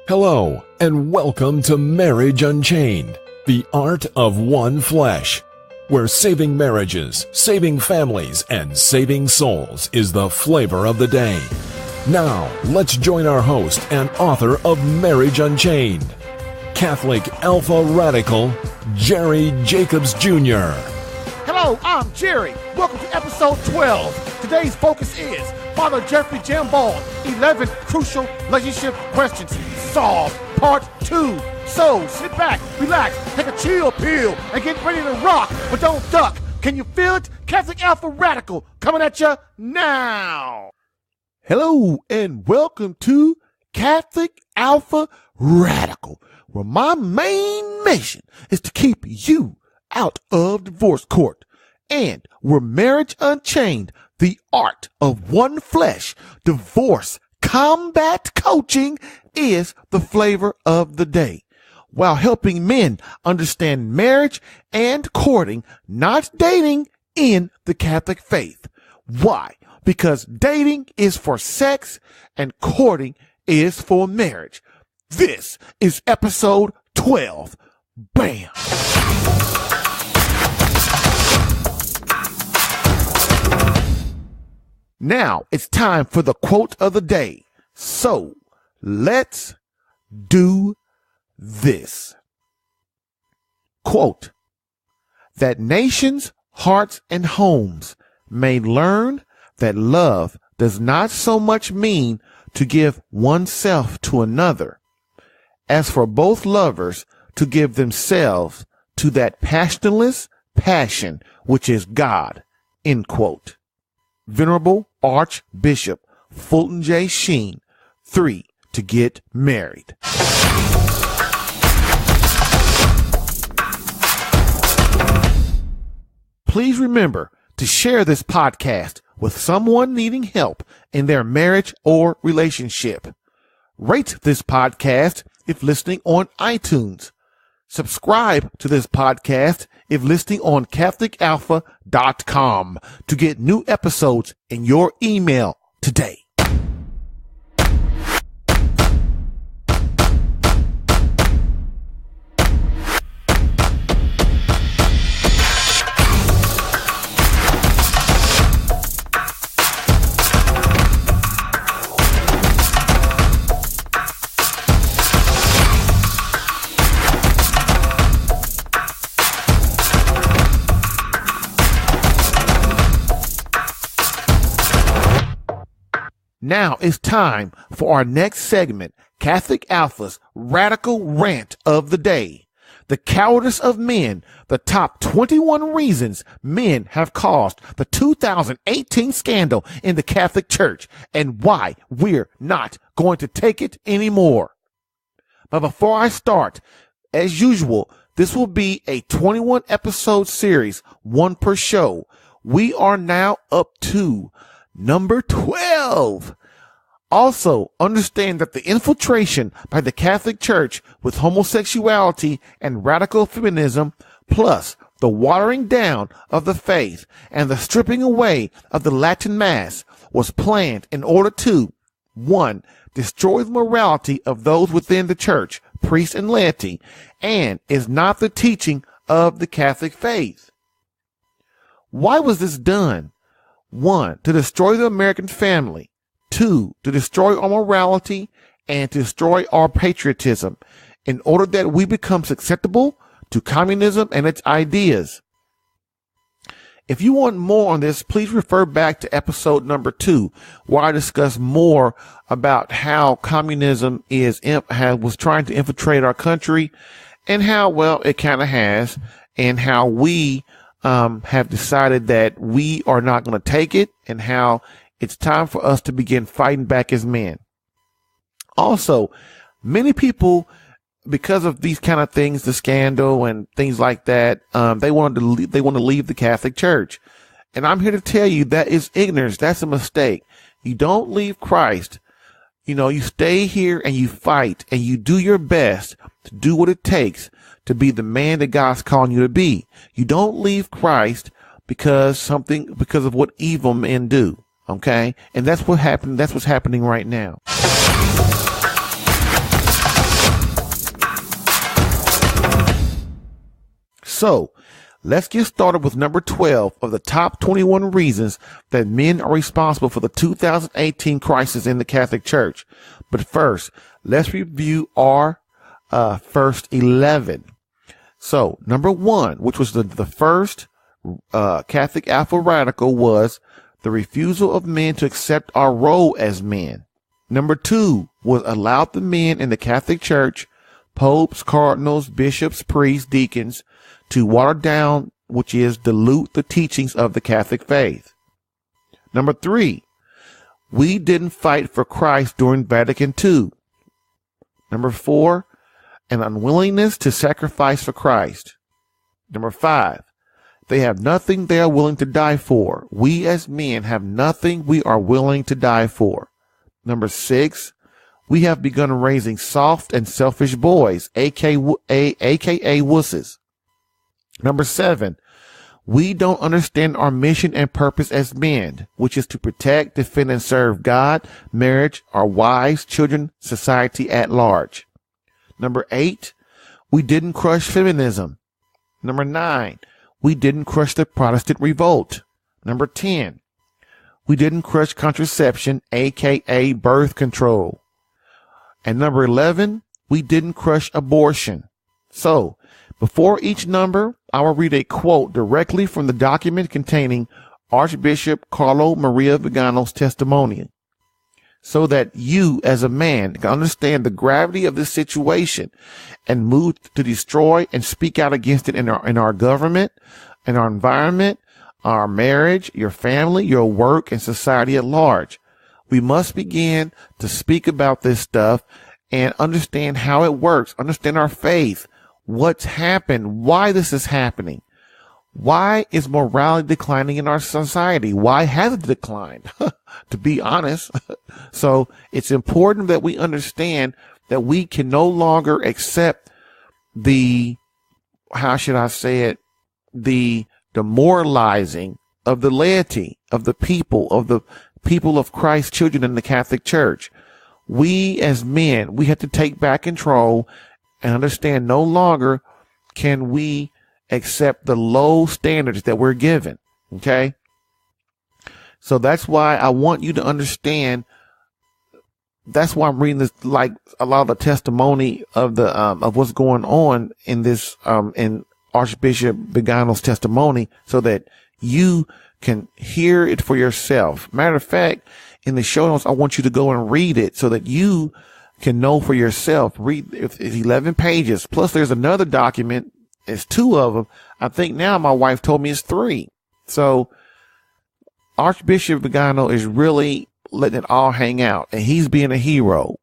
Hello, and welcome to Marriage Unchained, the art of one flesh, where saving marriages, saving families, and saving souls is the flavor of the day. Now, let's join our host and author of Marriage Unchained, Catholic Alpha Radical, Jerry Jacobs Jr. Hello, I'm Jerry. Welcome to episode 12. Today's focus is Father Jeffrey Jambon, 11 crucial relationship questions solved, part 2. So, sit back, relax, take a chill pill, and get ready to rock, but don't duck. Can you feel it? Catholic Alpha Radical coming at you now. Hello, and welcome to Catholic Alpha Radical, where my main mission is to keep you out of divorce court, and where Marriage Unchained, the art of one flesh, divorce combat coaching is the flavor of the day, while helping men understand marriage and courting, not dating, in the Catholic faith. Why? Because dating is for sex and courting is for marriage. This is episode 12. Bam! Now it's time for the quote of the day. So let's do this. Quote, that nations, hearts, and homes may learn that love does not so much mean to give oneself to another, as for both lovers to give themselves to that passionless passion which is God. End quote. Venerable Archbishop Fulton J. Sheen, 3 to get married. Please remember to share this podcast with someone needing help in their marriage or relationship. Rate this podcast if listening on iTunes. Subscribe to this podcast if listening on CatholicAlpha.com to get new episodes in your email today. Now it's time for our next segment, Catholic Alpha's Radical Rant of the Day. The Cowardice of Men, the top 21 reasons men have caused the 2018 scandal in the Catholic Church and why we're not going to take it anymore. But before I start, as usual, this will be a 21 episode series, one per show. We are now up to number 12. Also, understand that the infiltration by the Catholic Church with homosexuality and radical feminism, plus the watering down of the faith and the stripping away of the Latin Mass, was planned in order to, 1, destroy the morality of those within the Church, priests and laity, and is not the teaching of the Catholic faith. Why was this done? 1, to destroy the American family. 2, to destroy our morality and to destroy our patriotism in order that we become susceptible to communism and its ideas. If you want more on this, please refer back to episode number 2, where I discuss more about how communism was trying to infiltrate our country and how well it kind of has, and how we have decided that we are not going to take it, and how it's time for us to begin fighting back as men. Also, many people, because of these kind of things, the scandal and things like that, they want to leave the Catholic Church. And I'm here to tell you that is ignorance. That's a mistake. You don't leave Christ. You stay here and you fight and you do your best to do what it takes to be the man that God's calling you to be. You don't leave Christ because of what evil men do. Okay? And that's what happened. That's what's happening right now. So let's get started with number 12 of the top 21 reasons that men are responsible for the 2018 crisis in the Catholic Church. But first, let's review our first 11. So number 1, which was the first Catholic alpha radical, was the refusal of men to accept our role as men. Number 2 was allow the men in the Catholic Church, popes, cardinals, bishops, priests, deacons, to water down, which is dilute the teachings of the Catholic faith. Number 3, we didn't fight for Christ during Vatican II. Number 4, an unwillingness to sacrifice for Christ. Number 5, they have nothing they are willing to die for. We as men have nothing we are willing to die for. Number 6, we have begun raising soft and selfish boys, aka wusses. Number 7, we don't understand our mission and purpose as men, which is to protect, defend, and serve God, marriage, our wives, children, society at large. Number 8, we didn't crush feminism. Number 9, we didn't crush the Protestant revolt. Number 10, we didn't crush contraception, aka birth control. And number 11, we didn't crush abortion. So, before each number, I will read a quote directly from the document containing Archbishop Carlo Maria Vigano's testimony, so that you as a man can understand the gravity of this situation and move to destroy and speak out against it in our government, in our environment, our marriage, your family, your work, and society at large. We must begin to speak about this stuff and understand how it works, understand our faith, what's happened, why this is happening. Why is morality declining in our society? Why has it declined? To be honest. So it's important that we understand that we can no longer accept the, how should I say it, the demoralizing of the laity, of the people of Christ's children in the Catholic Church. We as men, we have to take back control and understand no longer can we accept the low standards that we're given. Okay. So that's why I want you to understand. That's why I'm reading this, like a lot of the testimony of the, of what's going on in this, in Archbishop Vigano's testimony, so that you can hear it for yourself. Matter of fact, in the show notes, I want you to go and read it so that you can know for yourself. Read, it's 11 pages. Plus there's another document. It's 2 of them. I think now my wife told me it's 3. So Archbishop Vigano is really letting it all hang out, and he's being a hero,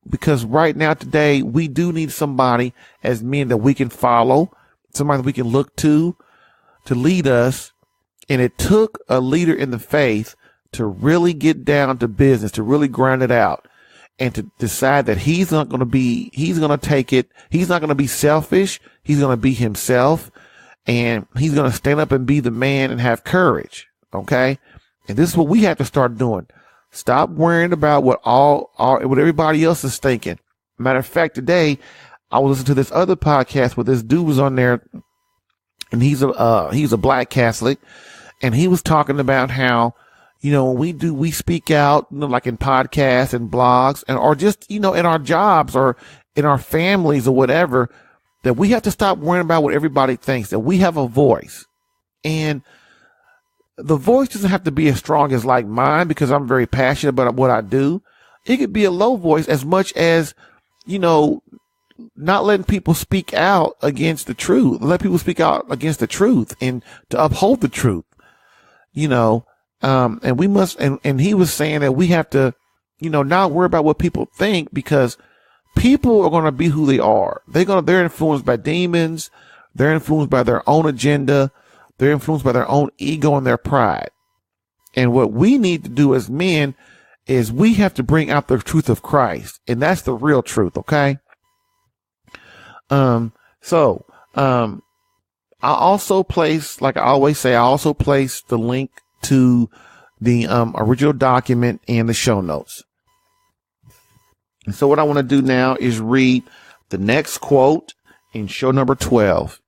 because right now today we do need somebody as men that we can follow, somebody that we can look to lead us. And it took a leader in the faith to really get down to business, to really grind it out, and to decide that he's going to take it. He's not going to be selfish. He's going to be himself, and he's going to stand up and be the man and have courage. Okay. And this is what we have to start doing. Stop worrying about what everybody else is thinking. Matter of fact, today I was listening to this other podcast where this dude was on there, and he's a black Catholic, and he was talking about how, when we speak out, like in podcasts and blogs, and or just, in our jobs or in our families or whatever, that we have to stop worrying about what everybody thinks, that we have a voice. And the voice doesn't have to be as strong as like mine, because I'm very passionate about what I do. It could be a low voice, as much as, not letting people speak out against the truth. Let people speak out against the truth and to uphold the truth, and we must, and he was saying that we have to, not worry about what people think, because people are going to be who they are. They're influenced by demons. They're influenced by their own agenda. They're influenced by their own ego and their pride. And what we need to do as men is we have to bring out the truth of Christ. And that's the real truth. Okay. I also place, like I always say, the link to the original document in the show notes. And so what I want to do now is read the next quote in show number 12.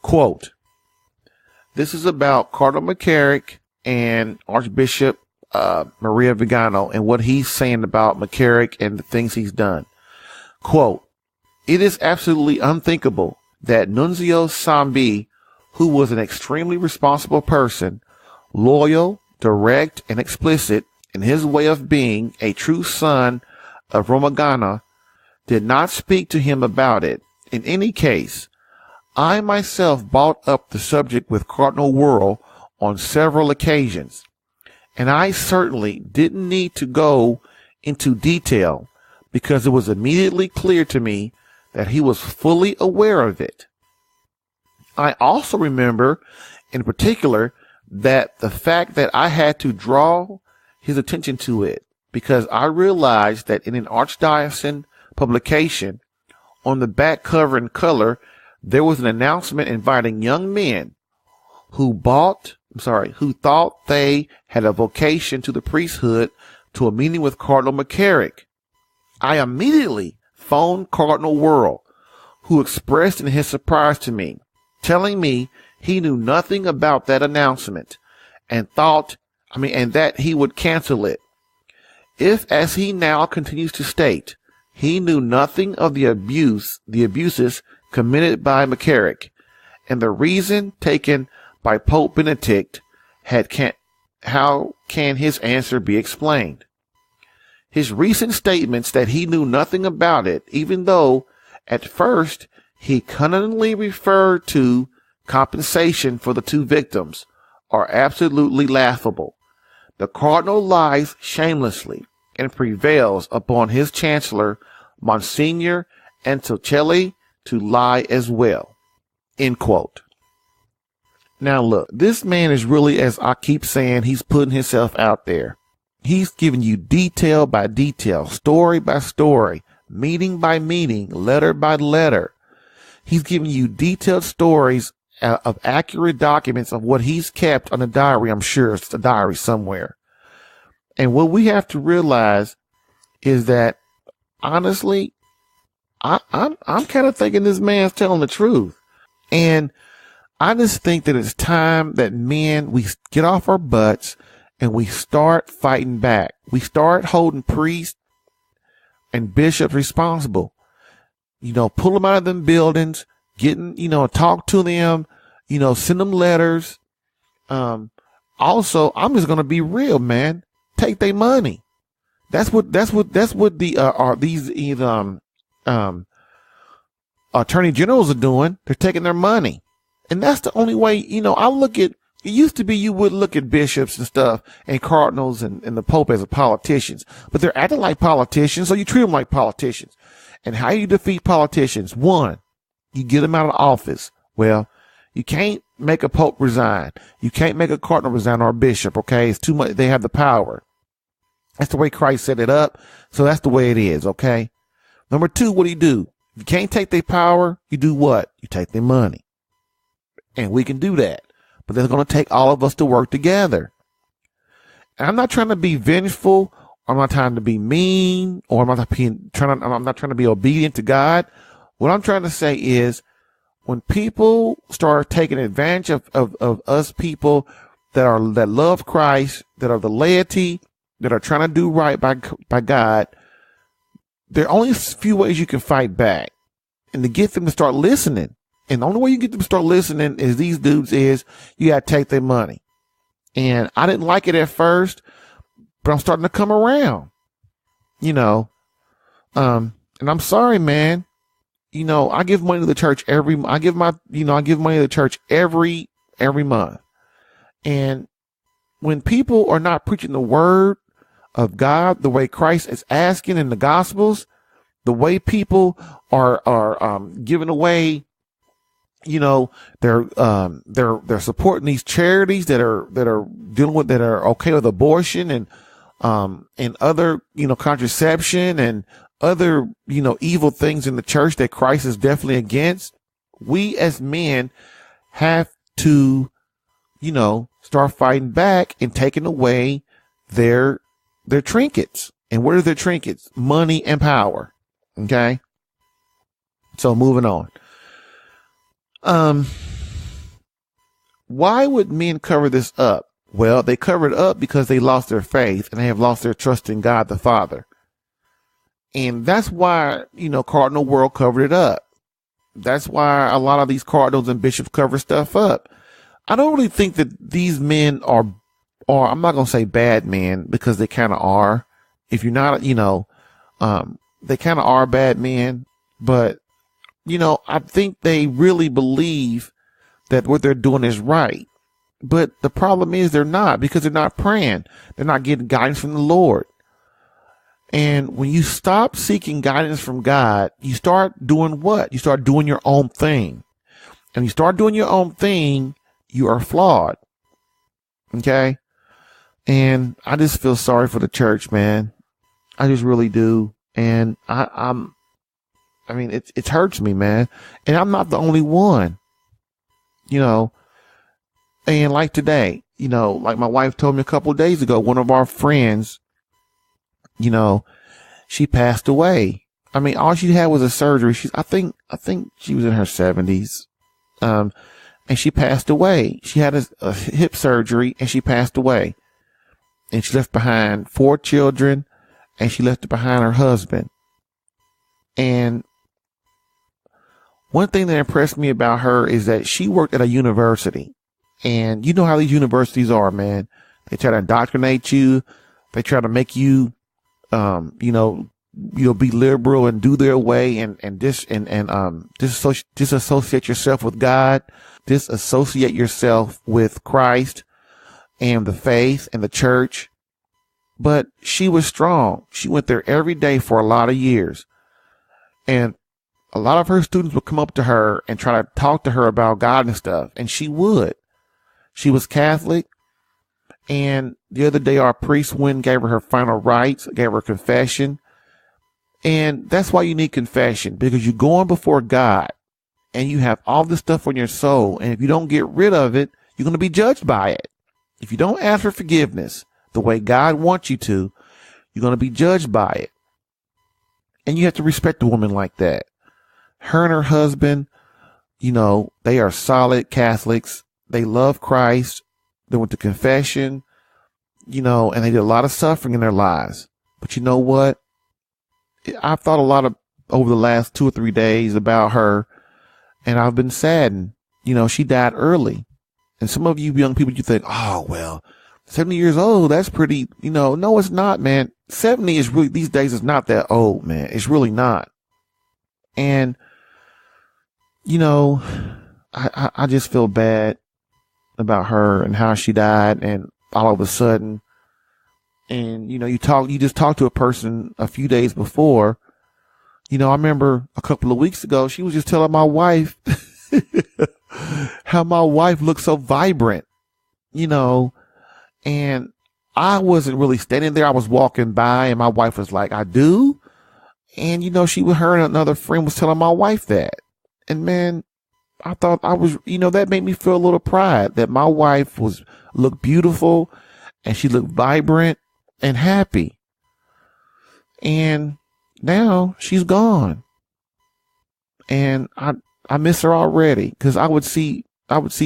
Quote, this is about Cardinal McCarrick and Archbishop Maria Vigano and what he's saying about McCarrick and the things he's done. Quote, it is absolutely unthinkable that Nunzio Sambi, who was an extremely responsible person, loyal, direct, and explicit in his way of being, a true son of Romagana, did not speak to him about it. In any case, I myself brought up the subject with Cardinal Wuerl on several occasions, and I certainly didn't need to go into detail because it was immediately clear to me that he was fully aware of it. I also remember in particular that the fact that I had to draw his attention to it because I realized that in an archdiocesan publication on the back cover in color, there was an announcement inviting young men who thought they had a vocation to the priesthood to a meeting with Cardinal McCarrick. I immediately phoned Cardinal Wuerl, who expressed in his surprise to me, telling me he knew nothing about that announcement and that he would cancel it. If, as he now continues to state, he knew nothing of the abuses committed by McCarrick and the reason taken by Pope Benedict, how can his answer be explained? His recent statements that he knew nothing about it, even though at first he cunningly referred to compensation for the two victims, are absolutely laughable. The Cardinal lies shamelessly and prevails upon his Chancellor, Monsignor Antoncelli, to lie as well. End quote. Now look, this man is really, as I keep saying, he's putting himself out there. He's giving you detail by detail, story by story, meeting by meeting, letter by letter. He's giving you detailed stories of accurate documents of what he's kept on a diary. I'm sure it's a diary somewhere. And what we have to realize is that, honestly, I'm kind of thinking this man's telling the truth. And I just think that it's time that men, we get off our butts and we start fighting back. We start holding priests and bishops responsible. Pull them out of them buildings, talk to them, send them letters. Also, I'm just going to be real, man. Take their money. That's what these attorney generals are doing. They're taking their money. And that's the only way, it used to be you would look at bishops and stuff and cardinals and the Pope as politicians, but they're acting like politicians. So you treat them like politicians. And how you defeat politicians? One, you get them out of office. Well, you can't make a Pope resign. You can't make a cardinal resign or a bishop. Okay. It's too much. They have the power. That's the way Christ set it up. So that's the way it is. Okay. Number two, what do? If you can't take their power, you do what? You take their money. And we can do that. But it's going to take all of us to work together. And I'm not trying to be vengeful. I'm not trying to be mean, or I'm not trying to be obedient to God. What I'm trying to say is when people start taking advantage of us people that love Christ, that are the laity, that are trying to do right by God, there are only a few ways you can fight back and to get them to start listening. And the only way you get them to start listening is these dudes is you got to take their money. And I didn't like it at first, but I'm starting to come around, and I'm sorry, man. I give money to the church every month. And when people are not preaching the word of God the way Christ is asking in the Gospels, the way people are giving away, they're supporting these charities that are dealing with, that are okay with abortion and other, contraception and other, evil things in the church that Christ is definitely against. We as men have to, start fighting back and taking away their trinkets. And what are their trinkets? Money and power. Okay. So moving on. why would men cover this up? Well, they cover it up because they lost their faith and they have lost their trust in God the Father. And that's why, Cardinal World covered it up. That's why a lot of these cardinals and bishops cover stuff up. I don't really think that these men are I'm not going to say bad men, because they kind of are. If you're not, they kind of are bad men, but I think they really believe that what they're doing is right. But the problem is they're not, because they're not praying. They're not getting guidance from the Lord. And when you stop seeking guidance from God, you start doing what? You start doing your own thing. And you start doing your own thing, you are flawed. Okay? And I just feel sorry for the church, man. I just really do. And it hurts me, man. And I'm not the only one, and like today, like my wife told me a couple of days ago, one of our friends, she passed away. I mean, all she had was a surgery. I think she was in her 70s. And she passed away. She had a hip surgery and she passed away. And she left behind 4 children, and she left behind her husband. And one thing that impressed me about her is that she worked at a university. And you know how these universities are, man. They try to indoctrinate you. They try to make you, be liberal and do their way and disassociate yourself with God, disassociate yourself with Christ and the faith and the church. But she was strong. She went there every day for a lot of years. And a lot of her students would come up to her and try to talk to her about God and stuff. And she would. She was Catholic. And the other day, our priest went and gave her final rites, gave her confession. And that's why you need confession, because you're going before God and you have all this stuff on your soul. And if you don't get rid of it, you're going to be judged by it. If you don't ask for forgiveness the way God wants you to, you're going to be judged by it. And you have to respect a woman like that. Her and her husband, they are solid Catholics. They love Christ. They went to confession, and they did a lot of suffering in their lives. But you know what? I've thought a lot over the last 2 or 3 days about her, and I've been saddened. She died early. And some of you young people, you think, oh, well, 70 years old, that's pretty, no, it's not, man. 70 is really, these days, is not that old, man. It's really not. And, I just feel bad about her and how she died, and all of a sudden, and, you just talked to a person a few days before. I remember a couple of weeks ago, she was just telling my wife how my wife looked so vibrant, and I wasn't really standing there. I was walking by, and my wife was like, I do. And, her and another friend was telling my wife that. And man, I thought that made me feel a little pride that my wife looked beautiful and she looked vibrant and happy. And now she's gone. And I miss her already, because I would see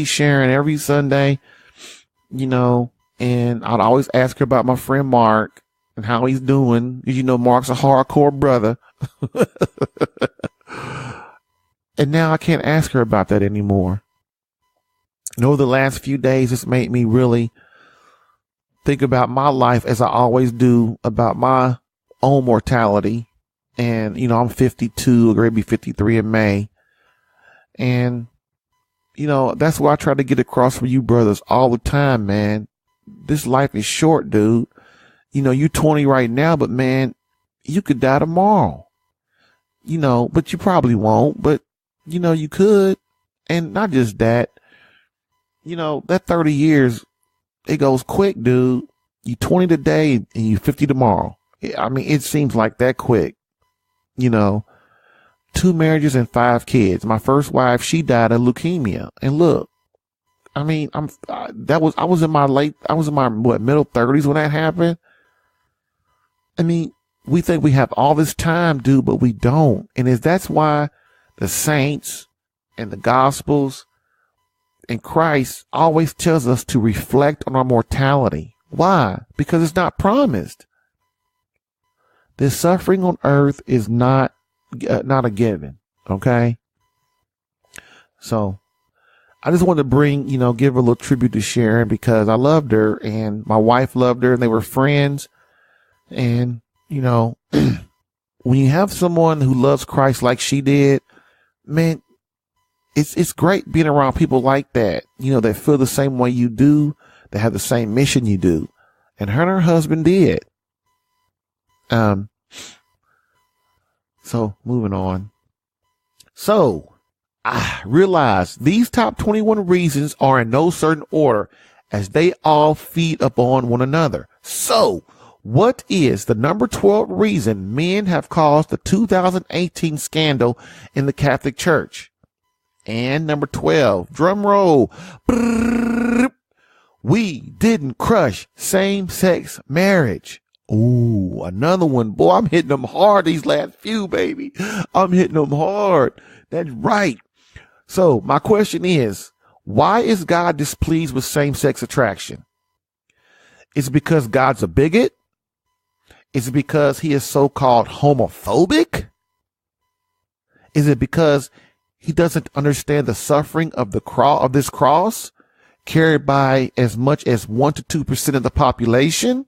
Sharon every Sunday, and I'd always ask her about my friend Mark and how he's doing. Mark's a hardcore brother. And now I can't ask her about that anymore. Over the last few days, it's made me really think about my life, as I always do, about my own mortality. And, I'm 52, going to be 53 in May. And, that's what I try to get across for you brothers all the time, man. This life is short, dude. You're 20 right now, but man, you could die tomorrow. But you probably won't, but you could. And not just that, that 30 years, it goes quick, dude. You 20 today and you 50 tomorrow. I mean, it seems like that quick. 2 marriages and 5 kids. My first wife, she died of leukemia. And look, I mean, I was in my middle 30s when that happened. I mean, we think we have all this time, dude, but we don't. And that's why the saints and the gospels and Christ always tells us to reflect on our mortality. Why? Because it's not promised. This suffering on earth is not a given. Okay. So I just wanted to bring, give a little tribute to Sharon because I loved her and my wife loved her and they were friends. And, when you have someone who loves Christ like she did, man, it's great being around people like that, that feel the same way you do, that have the same mission you do. And her and her husband did. So moving on. So I realize these top 21 reasons are in no certain order as they all feed upon one another. So what is the number 12 reason men have caused the 2018 scandal in the Catholic Church? And number 12, drum roll. We didn't crush same-sex marriage. Ooh, another one. Boy, I'm hitting them hard these last few, baby. I'm hitting them hard. That's right. So my question is, why is God displeased with same-sex attraction? Is it because God's a bigot? Is it because he is so-called homophobic? Is it because he doesn't understand the suffering of this cross carried by as much as 1 to 2% of the population?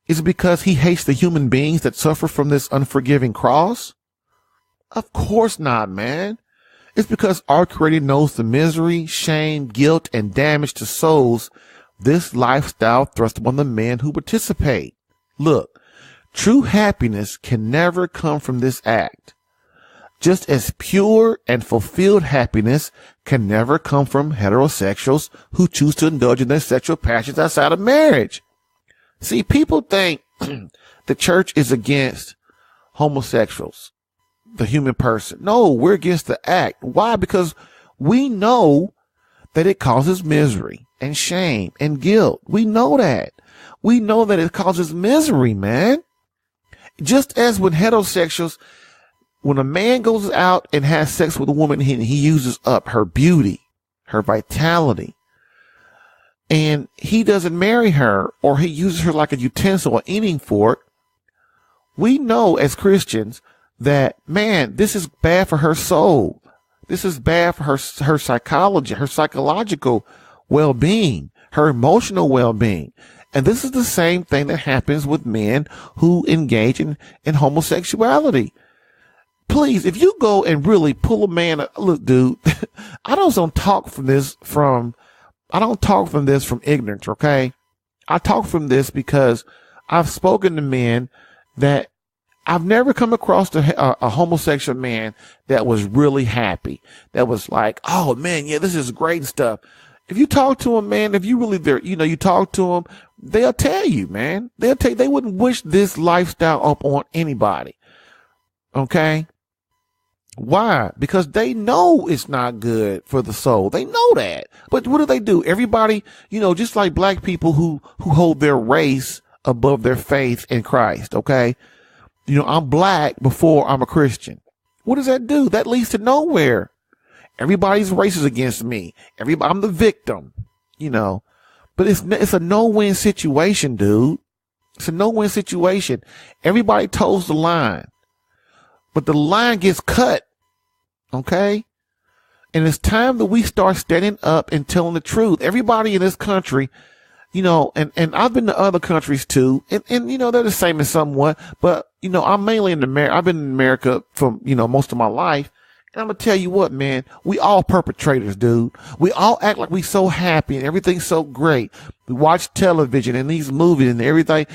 Is it because he hates the human beings that suffer from this unforgiving cross? Of course not, man. It's because our Creator knows the misery, shame, guilt, and damage to souls this lifestyle thrusts upon the men who participate. Look, true happiness can never come from this act. Just as pure and fulfilled happiness can never come from heterosexuals who choose to indulge in their sexual passions outside of marriage. See, people think the church is against homosexuals, the human person. No, we're against the act. Why? Because we know that it causes misery and shame and guilt. We know that. We know that it causes misery, man. Just as when heterosexuals, when a man goes out and has sex with a woman, he uses up her beauty, her vitality, and he doesn't marry her, or he uses her like a utensil or eating fork. We know as Christians that, man, this is bad for her soul. This is bad for her psychology, her psychological well-being, her emotional well-being. And this is the same thing that happens with men who engage in homosexuality. Please, if you go and really pull a man, look, dude, I don't talk from this from ignorance, okay? I talk from this because I've spoken to men that I've never come across a homosexual man that was really happy, that was like, oh man, yeah, this is great stuff. If you talk to them, man, if you really, you talk to them, they'll tell you, man, they wouldn't wish this lifestyle up on anybody. Okay. Why? Because they know it's not good for the soul. They know that. But what do? Everybody, just like black people who hold their race above their faith in Christ. Okay. I'm black before I'm a Christian. What does that do? That leads to nowhere. Everybody's race is against me. I'm the victim, but it's a no-win situation, dude. It's a no-win situation. Everybody toes the line, but the line gets cut. Okay. And it's time that we start standing up and telling the truth. Everybody in this country, and I've been to other countries too. And they're the same in somewhat, but, I'm mainly in America. I've been in America for, most of my life. And I'm going to tell you what, man, we all perpetrators, dude. We all act like we so happy and everything's so great. We watch television and these movies and everything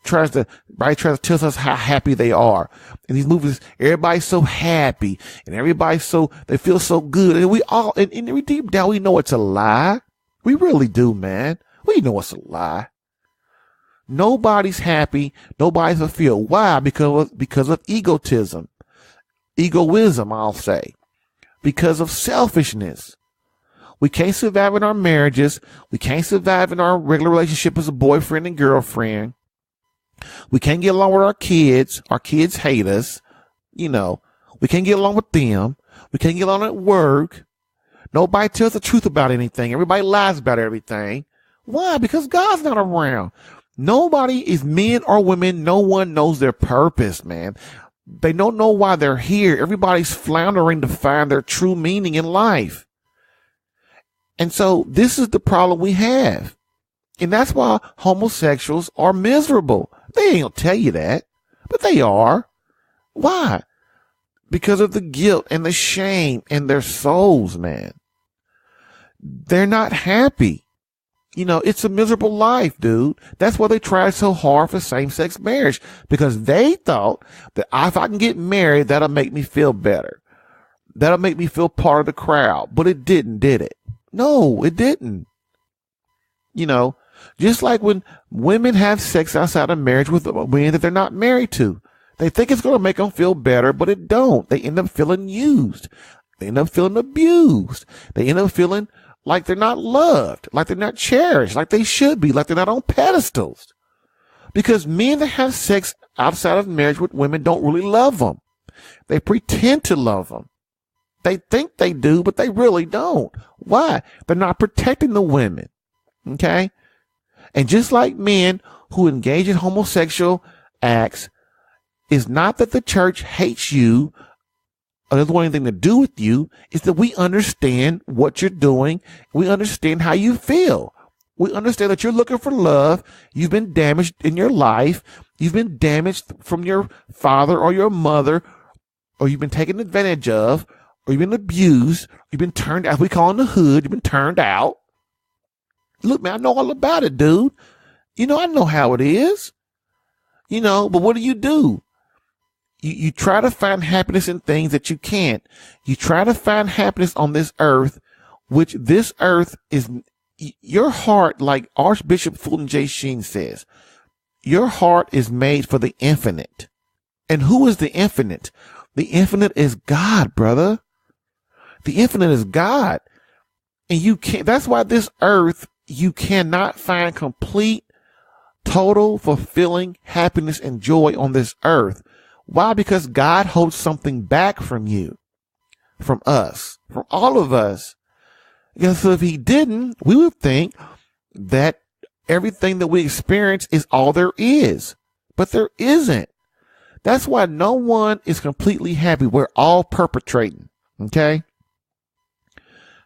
tries to tell us how happy they are. In these movies, everybody's so happy and they feel so good. And we all, and deep down, we know it's a lie. We really do, man. We know it's a lie. Nobody's happy. Nobody's fulfilled. Why? Because of egotism. Egoism, I'll say, because of selfishness. We can't survive in our marriages. We can't survive in our regular relationship as a boyfriend and girlfriend. We can't get along with our kids. Our kids hate us. We can't get along with them. We can't get along at work. Nobody tells the truth about anything. Everybody lies about everything. Why? Because God's not around. Nobody is men or women. No one knows their purpose, man. They don't know why they're here. Everybody's floundering to find their true meaning in life. And so this is the problem we have. And that's why homosexuals are miserable. They ain't gonna tell you that, but they are. Why? Because of the guilt and the shame in their souls, man. They're not happy. You know, it's a miserable life, dude. That's why they tried so hard for same-sex marriage, because they thought that if I can get married, that'll make me feel better. That'll make me feel part of the crowd. But it didn't, did it? No, it didn't. You know, just like when women have sex outside of marriage with men that they're not married to, they think it's going to make them feel better, but it don't. They end up feeling used. They end up feeling abused. They end up feeling like they're not loved, like they're not cherished, like they should be, like they're not on pedestals. Because men that have sex outside of marriage with women don't really love them. They pretend to love them. They think they do, but they really don't. Why? They're not protecting the women. Okay? And just like men who engage in homosexual acts, is not that the church hates you or doesn't want anything to do with you. It's that we understand what you're doing. We understand how you feel. We understand that you're looking for love. You've been damaged in your life. You've been damaged from your father or your mother, or you've been taken advantage of, or you've been abused. You've been turned out. We call in the hood. You've been turned out. Look, man, I know all about it, dude. You know, I know how it is. You know, but what do? You try to find happiness in things that you can't. You try to find happiness on this earth, which this earth is your heart, like Archbishop Fulton J. Sheen says, your heart is made for the infinite. And who is the infinite? The infinite is God, brother. The infinite is God. And you can't, that's why this earth, you cannot find complete, total, fulfilling happiness and joy on this earth. Why? Because God holds something back from you, from us, from all of us. Because if he didn't, we would think that everything that we experience is all there is, but there isn't. That's why no one is completely happy. We're all perpetrating. Okay.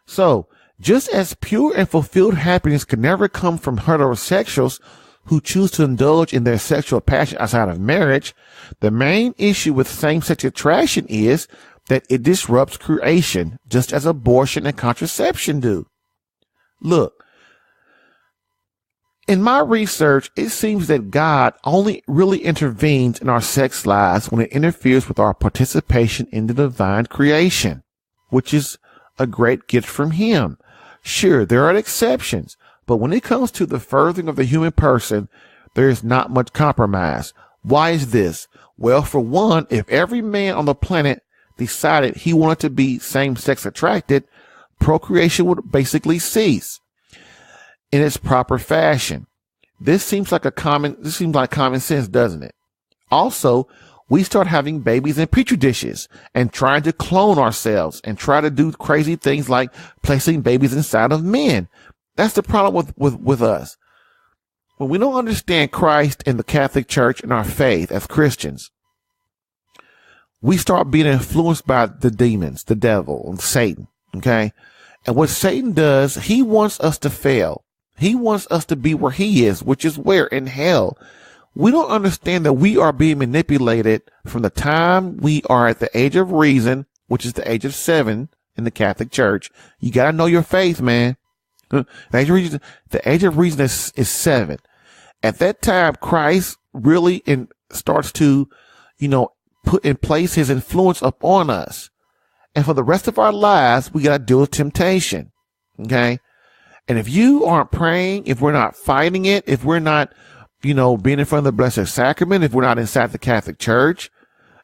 So just as pure and fulfilled happiness can never come from heterosexuals who choose to indulge in their sexual passion outside of marriage, the main issue with same-sex attraction is that it disrupts creation, just as abortion and contraception do. Look, in my research, it seems that God only really intervenes in our sex lives when it interferes with our participation in the divine creation, which is a great gift from him. Sure, there are exceptions, but when it comes to the furthering of the human person, there is not much compromise. Why is this? Well, for one, if every man on the planet decided he wanted to be same-sex attracted, procreation would basically cease in its proper fashion. This seems like common sense, doesn't it? Also, we start having babies in petri dishes and trying to clone ourselves and try to do crazy things like placing babies inside of men. That's the problem with us. When we don't understand Christ and the Catholic Church and our faith as Christians, we start being influenced by the demons, the devil, and Satan. Okay. And what Satan does, he wants us to fail. He wants us to be where he is, which is where? In hell. We don't understand that we are being manipulated from the time we are at the age of reason, which is the age of 7 in the Catholic Church. You got to know your faith, man. The age of reason is 7. At that time, Christ really starts to, put in place his influence upon us. And for the rest of our lives, we got to deal with temptation. Okay. And if you aren't praying, if we're not fighting it, if we're not, being in front of the Blessed Sacrament, if we're not inside the Catholic Church,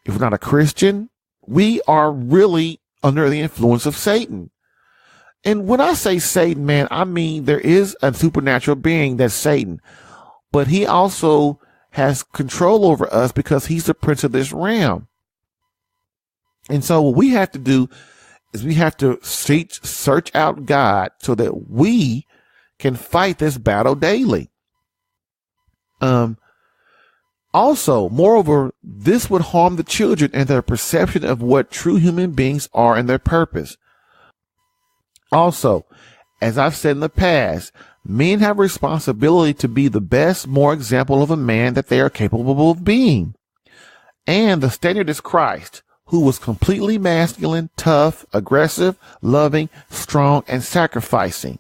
if we're not a Christian, we are really under the influence of Satan. And when I say Satan, man, I mean there is a supernatural being that's Satan, but he also has control over us because he's the prince of this realm. And so what we have to do is we have to search out God so that we can fight this battle daily. Also, moreover, this would harm the children and their perception of what true human beings are and their purpose. Also, as I've said in the past, men have a responsibility to be the best moral example of a man that they are capable of being. And the standard is Christ, who was completely masculine, tough, aggressive, loving, strong, and sacrificing.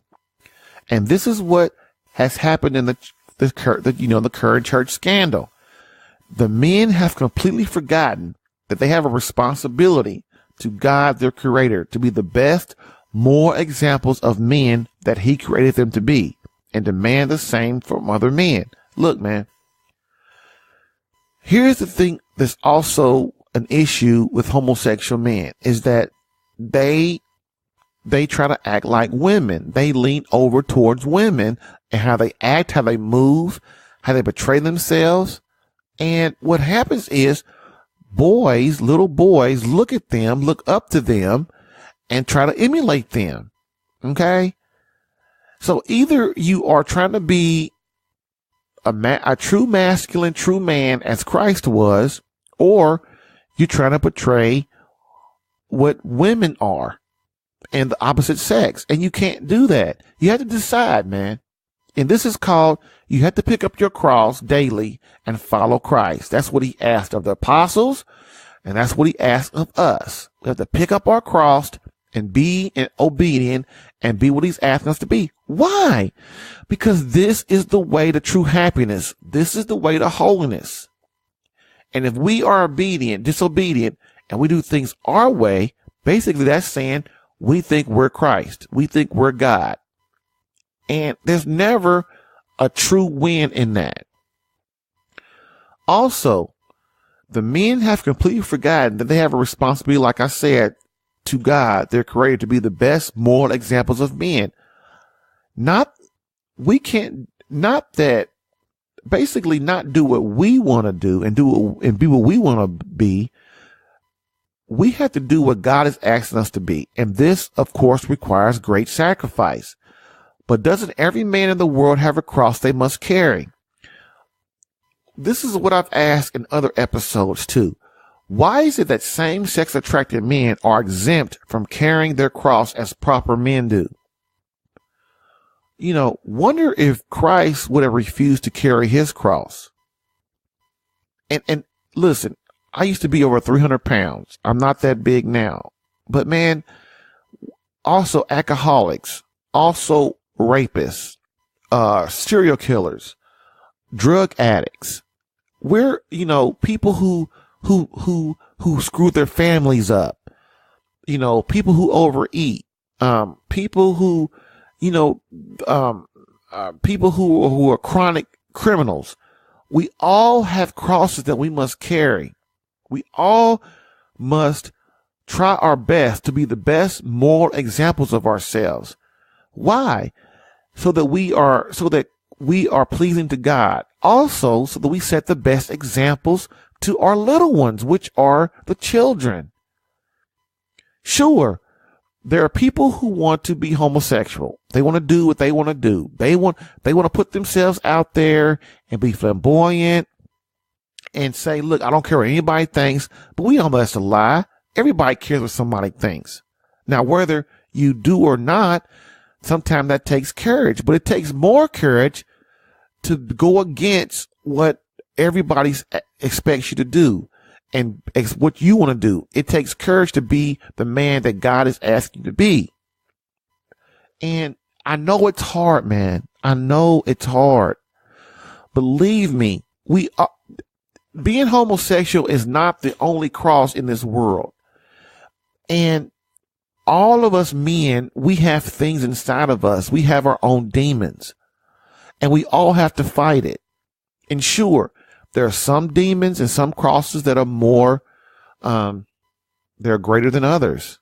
And this is what has happened in the current church scandal. The men have completely forgotten that they have a responsibility to God, their creator, to be the best moral examples of men that he created them to be, and demand the same from other men. Look, man, here's the thing that's also an issue with homosexual men is that they try to act like women. They lean over towards women and how they act, how they move, how they portray themselves. And what happens is little boys look at them, look up to them, and try to emulate them. Okay? So either you are trying to be a true masculine, true man as Christ was, or you're trying to portray what women are and the opposite sex. And you can't do that. You have to decide, man. And this is called, you have to pick up your cross daily and follow Christ. That's what he asked of the apostles, and that's what he asked of us. We have to pick up our cross and be obedient and be what he's asking us to be. Why? Because this is the way to true happiness. This is the way to holiness. And if we are disobedient, and we do things our way, basically that's saying we think we're Christ. We think we're God. And there's never a true win in that. Also, the men have completely forgotten that they have a responsibility, like I said, to God, their creator, to be the best moral examples of men. Not do what we want to do and be what we want to be. We have to do what God is asking us to be. And this, of course, requires great sacrifice. But doesn't every man in the world have a cross they must carry? This is what I've asked in other episodes too. Why is it that same-sex attracted men are exempt from carrying their cross as proper men do? Wonder if Christ would have refused to carry his cross. And listen, I used to be over 300 pounds. I'm not that big now. But man, also alcoholics, also rapists, serial killers, drug addicts. We're, people who screw their families up, people who overeat, people who, people who are chronic criminals. We all have crosses that we must carry. We all must try our best to be the best moral examples of ourselves. Why? So that we are pleasing to God. Also, so that we set the best examples to our little ones, which are the children. Sure, there are people who want to be homosexual. They want to do what they want to do. They want to put themselves out there and be flamboyant and say, look, I don't care what anybody thinks, but we know that's a lie. Everybody cares what somebody thinks. Now, whether you do or not, sometimes that takes courage, but it takes more courage to go against what everybody expects you to do and what you want to do. It takes courage to be the man that God is asking you to be. And I know it's hard, man. I know it's hard. Believe me, being homosexual is not the only cross in this world. And all of us men, we have things inside of us. We have our own demons. And we all have to fight it. And sure, there are some demons and some crosses that are more, they're greater than others.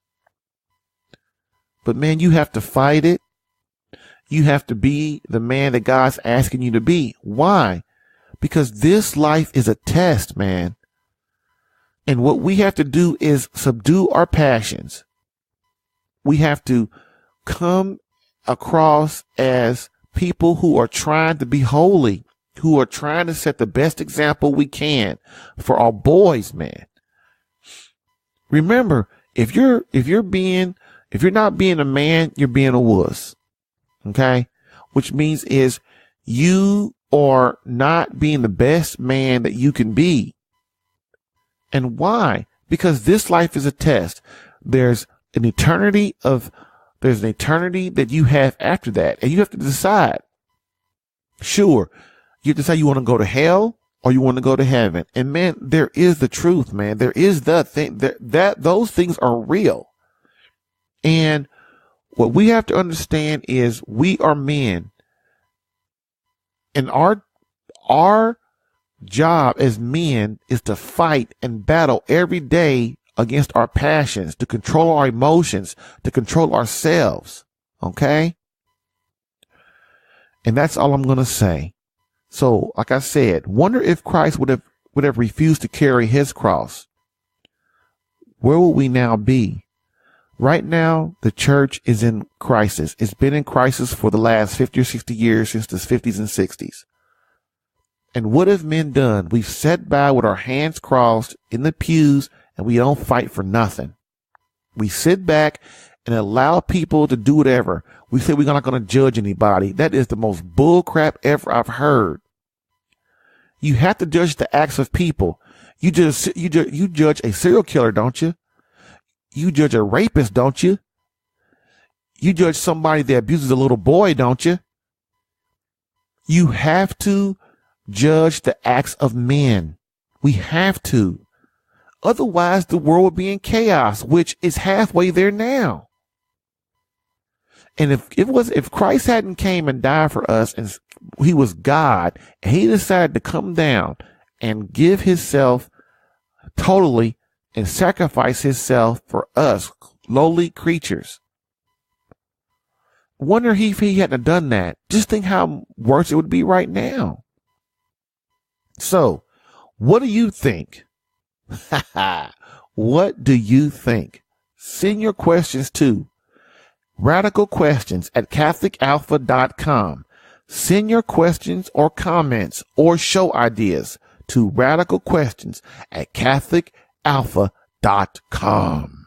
But man, you have to fight it. You have to be the man that God's asking you to be. Why? Because this life is a test, man. And what we have to do is subdue our passions. we have to come across as people who are trying to be holy, who are trying to set the best example we can for our boys, man. Remember, if you're not being a man, you're being a wuss. Okay? Which means is you are not being the best man that you can be. And why? Because this life is a test. There's an eternity that you have after that. And you have to decide. Sure. You have to decide you want to go to hell or you want to go to heaven. And man, there is the truth, man. There is the thing that those things are real. And what we have to understand is we are men, and our job as men is to fight and battle every day against our passions, to control our emotions, to control ourselves. Okay? And that's all I'm going to say. So, like I said, wonder if Christ would have refused to carry his cross. Where would we now be? Right now, the church is in crisis. It's been in crisis for the last 50 or 60 years, since the 50s and 60s. And what have men done? We've sat by with our hands crossed in the pews, and we don't fight for nothing. We sit back and allow people to do whatever. We say we're not going to judge anybody. That is the most bull crap ever I've heard. You have to judge the acts of people. You judge a serial killer, don't you? You judge a rapist, don't you? You judge somebody that abuses a little boy, don't you? You have to judge the acts of men. We have to. Otherwise, the world would be in chaos, which is halfway there now. And if Christ hadn't came and died for us, and he was God, and he decided to come down and give himself totally and sacrifice himself for us lowly creatures. Wonder if he hadn't done that. Just think how worse it would be right now. So, what do you think? What do you think? Send your questions to radicalquestions@catholicalpha.com. Send your questions or comments or show ideas to radicalquestions@catholicalpha.com.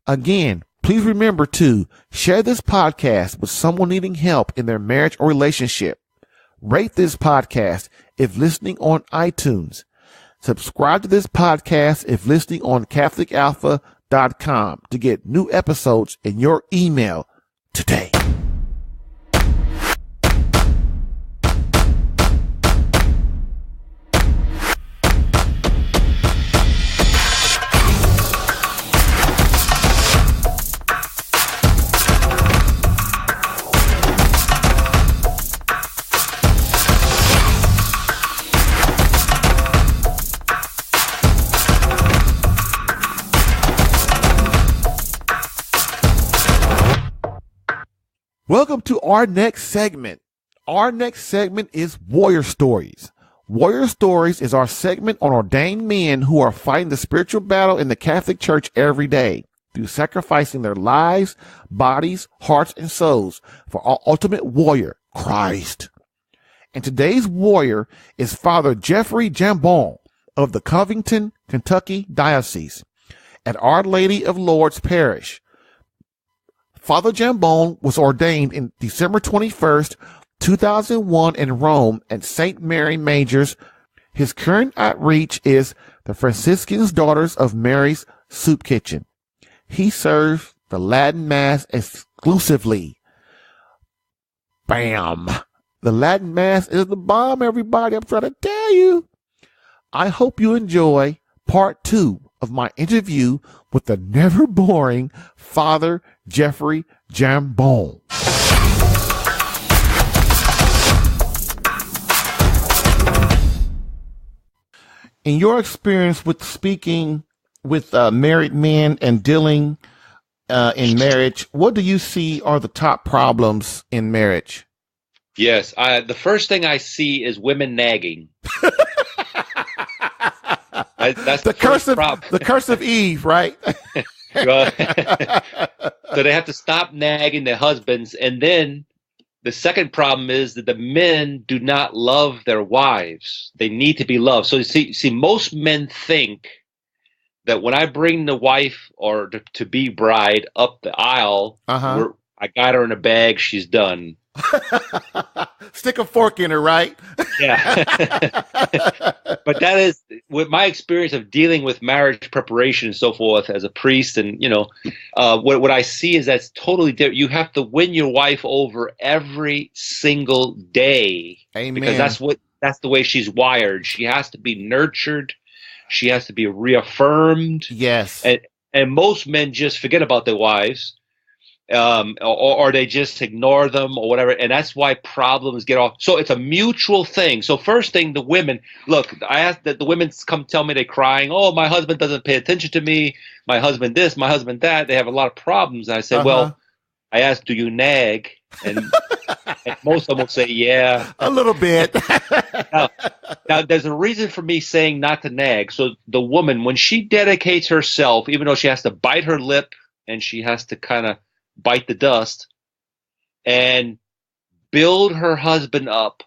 Again, please remember to share this podcast with someone needing help in their marriage or relationship. Rate this podcast if listening on iTunes. Subscribe to this podcast if listening on CatholicAlpha.com to get new episodes in your email today. Welcome to our next segment. Our next segment is Warrior Stories. Warrior Stories is our segment on ordained men who are fighting the spiritual battle in the Catholic Church every day through sacrificing their lives, bodies, hearts, and souls for our ultimate warrior, Christ. And today's warrior is Father Jeffrey Jambon of the Covington, Kentucky Diocese at Our Lady of Lourdes Parish. Father Jambon was ordained in December 21st, 2001 in Rome at St. Mary Major's. His current outreach is the Franciscan Daughters of Mary's Soup Kitchen. He serves the Latin Mass exclusively. Bam! The Latin Mass is the bomb, everybody. I'm trying to tell you. I hope you enjoy part 2 of my interview with the never boring Father Jeffrey Jambon. In your experience with speaking with married men and dealing in marriage, what do you see are the top problems in marriage? Yes, the first thing I see is women nagging. That's the first curse of problem. the curse of Eve, right? So they have to stop nagging their husbands. And then the second problem is that the men do not love their wives. They need to be loved. So you see, most men think that when I bring the wife or to be bride up the aisle, I got her in a bag, she's done. Stick a fork in her, right? Yeah. But that is, with my experience of dealing with marriage preparation and so forth as a priest, and what I see is that's totally different. You have to win your wife over every single day. Amen. Because that's the way she's wired. She has to be nurtured. She has to be reaffirmed. Yes. And most men just forget about their wives. Or they just ignore them or whatever, and that's why problems get off. So it's a mutual thing. So first thing, the women, look, I asked that the women come tell me they're crying. Oh, my husband doesn't pay attention to me. My husband this, my husband that. They have a lot of problems. And I said, well, I asked, do you nag? And most of them will say, yeah, a little bit. Now, there's a reason for me saying not to nag. So the woman, when she dedicates herself, even though she has to bite her lip and she has to kind of bite the dust and build her husband up,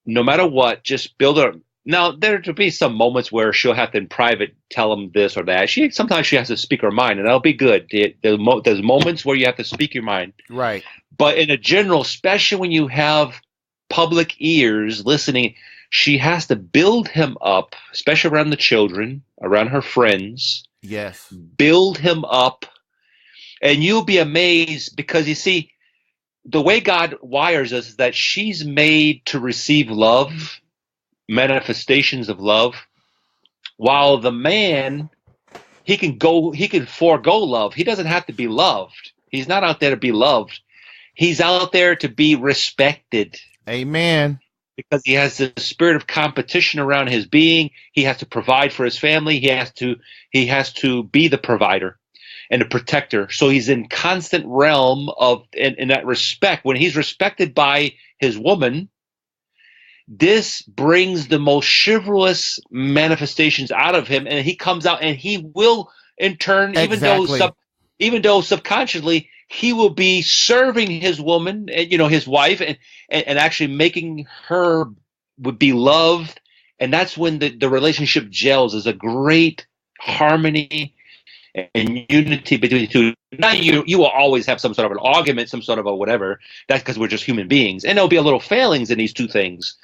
no matter what, just build her. Now, there to be some moments where she'll have to in private tell him this or that. Sometimes she has to speak her mind, and that'll be good. There's moments where you have to speak your mind. Right. But in a general, especially when you have public ears listening, she has to build him up, especially around the children, around her friends. Yes. Build him up. And you'll be amazed because, you see, the way God wires us is that she's made to receive love, manifestations of love, while the man, he can forego love. He doesn't have to be loved. He's not out there to be loved. He's out there to be respected. Amen. Because he has the spirit of competition around his being. He has to provide for his family. He has to be the provider and the protector. So he's in constant realm of in that respect. When he's respected by his woman, this brings the most chivalrous manifestations out of him, and he comes out and he will in turn, even though subconsciously he will be serving his woman, his wife, and actually making her would be loved. And that's when the relationship gels. There's a great harmony and unity between the two. Now you will always have some sort of an argument, some sort of a whatever. That's because we're just human beings, and there'll be a little failings in these two things.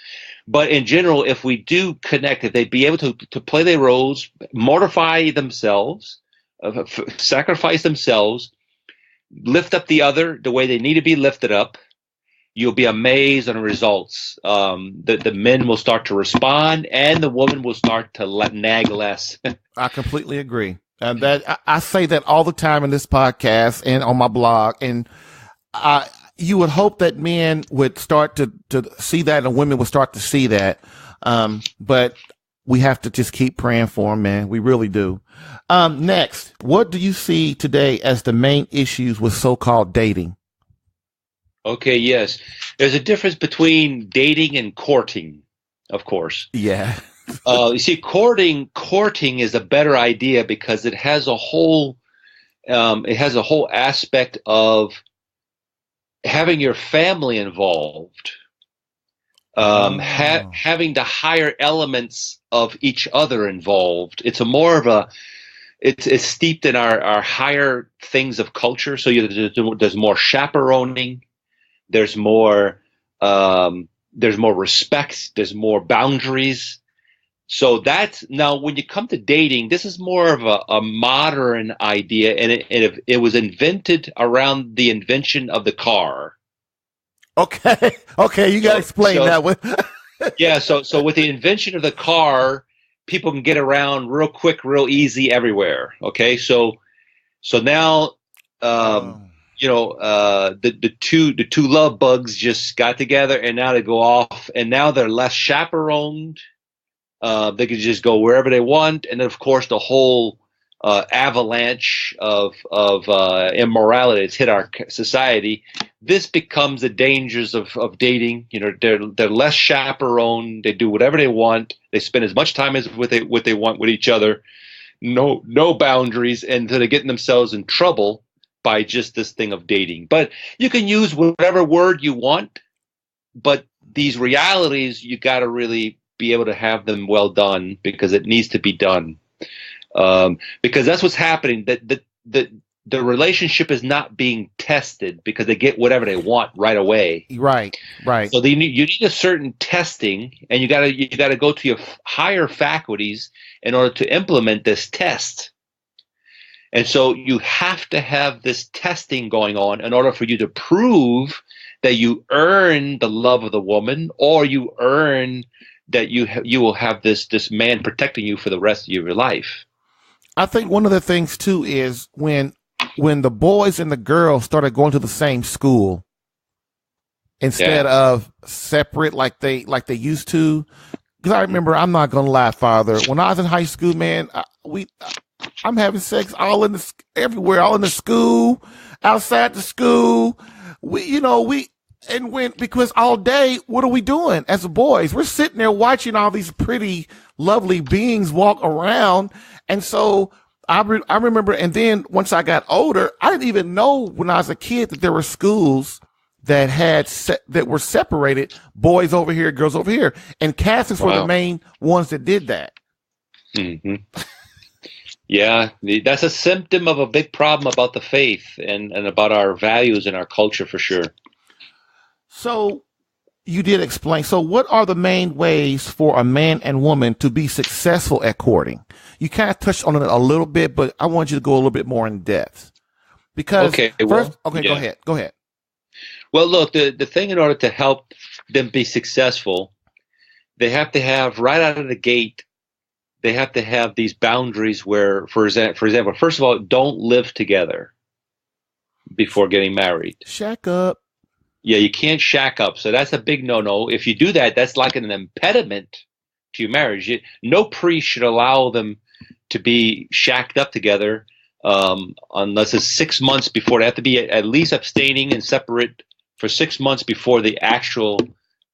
But in general, if we do connect, if they be able to play their roles, mortify themselves, sacrifice themselves, lift up the other the way they need to be lifted up, you'll be amazed on the results. The men will start to respond, and the woman will start to nag less. I completely agree. And that I say that all the time in this podcast and on my blog. And you would hope that men would start to see that, and women would start to see that. But we have to just keep praying for them, man. We really do. Next, what do you see today as the main issues with so-called dating? Okay, yes. There's a difference between dating and courting, of course. Yeah. You see, courting is a better idea because it has a whole aspect of having your family involved, having the higher elements of each other involved. It's it's steeped in our higher things of culture. So there's more chaperoning, there's more respect, there's more boundaries. So that's now when you come to dating, this is more of a modern idea, and it was invented around the invention of the car. Okay, you got to explain that one. Yeah, so with the invention of the car, people can get around real quick, real easy everywhere. Okay, so now the two love bugs just got together, and now they go off, and now they're less chaperoned. They can just go wherever they want, and then of course the whole avalanche of immorality that's hit our society, this becomes the dangers of dating. You know, they're less chaperoned. They do whatever they want. They spend as much time as what they want with each other. No boundaries, and so they're getting themselves in trouble by just this thing of dating. But you can use whatever word you want, but these realities, you got to really be able to have them well done, because it needs to be done. Because that's what's happening. That the relationship is not being tested because they get whatever they want right away. Right. So you need a certain testing, and you gotta go to your higher faculties in order to implement this test. And so you have to have this testing going on in order for you to prove that you earn the love of the woman, or you earn that you will have this man protecting you for the rest of your life. I think one of the things too is when the boys and the girls started going to the same school instead of separate like they used to. Because I remember, I'm not gonna lie, Father, when I was in high school, man, I'm having sex everywhere, all in the school, outside the school. Because all day, what are we doing as boys? We're sitting there watching all these pretty, lovely beings walk around. And so I remember, and then once I got older, I didn't even know when I was a kid that there were schools that that were separated, boys over here, girls over here. And Catholics were the main ones that did that. Mm-hmm. Yeah, that's a symptom of a big problem about the faith and about our values and our culture, for sure. So you did explain. So what are the main ways for a man and woman to be successful at courting? You kind of touched on it a little bit, but I want you to go a little bit more in depth. Because go ahead. Well, look, the thing, in order to help them be successful, they have to have, right out of the gate, they have to have these boundaries where, for example, first of all, don't live together before getting married. Shack up. Yeah, you can't shack up. So that's a big no-no. If you do that, that's like an impediment to your marriage. No priest should allow them to be shacked up together unless it's 6 months before. They have to be at least abstaining and separate for 6 months before the actual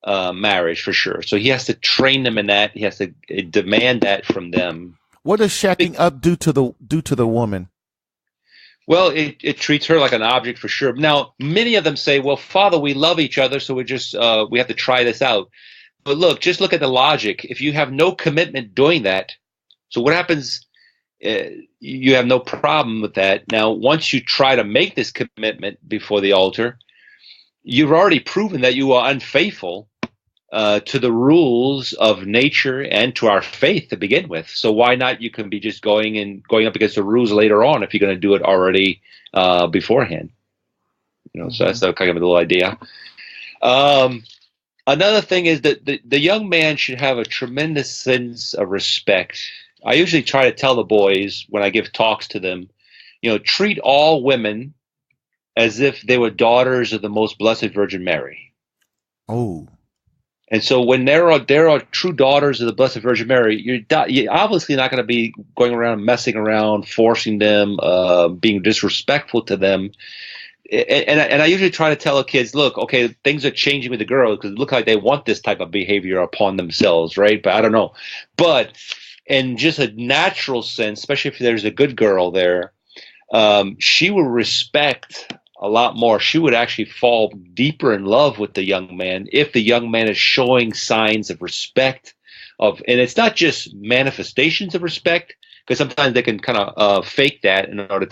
marriage, for sure. So he has to train them in that. He has to demand that from them. What does shacking up do to the woman? Well, it treats her like an object, for sure. Now, many of them say, well, Father, we love each other, so we have to try this out. But look, just look at the logic. If you have no commitment doing that, so what happens? You have no problem with that. Now, once you try to make this commitment before the altar, you've already proven that you are unfaithful to the rules of nature and to our faith to begin with. So why not? You can be just going up against the rules later on if you're going to do it already beforehand. So that's the kind of a little idea. Another thing is that the young man should have a tremendous sense of respect. I usually try to tell the boys when I give talks to them, treat all women as if they were daughters of the most blessed Virgin Mary. Oh. And so when there are true daughters of the Blessed Virgin Mary, you're obviously not going to be going around messing around, forcing them, being disrespectful to them. And I usually try to tell the kids, look, okay, things are changing with the girls because it looks like they want this type of behavior upon themselves, right? But I don't know. But in just a natural sense, especially if there's a good girl there, she will respect a lot more. She would actually fall deeper in love with the young man if the young man is showing signs of respect and it's not just manifestations of respect, because sometimes they can kind of fake that in order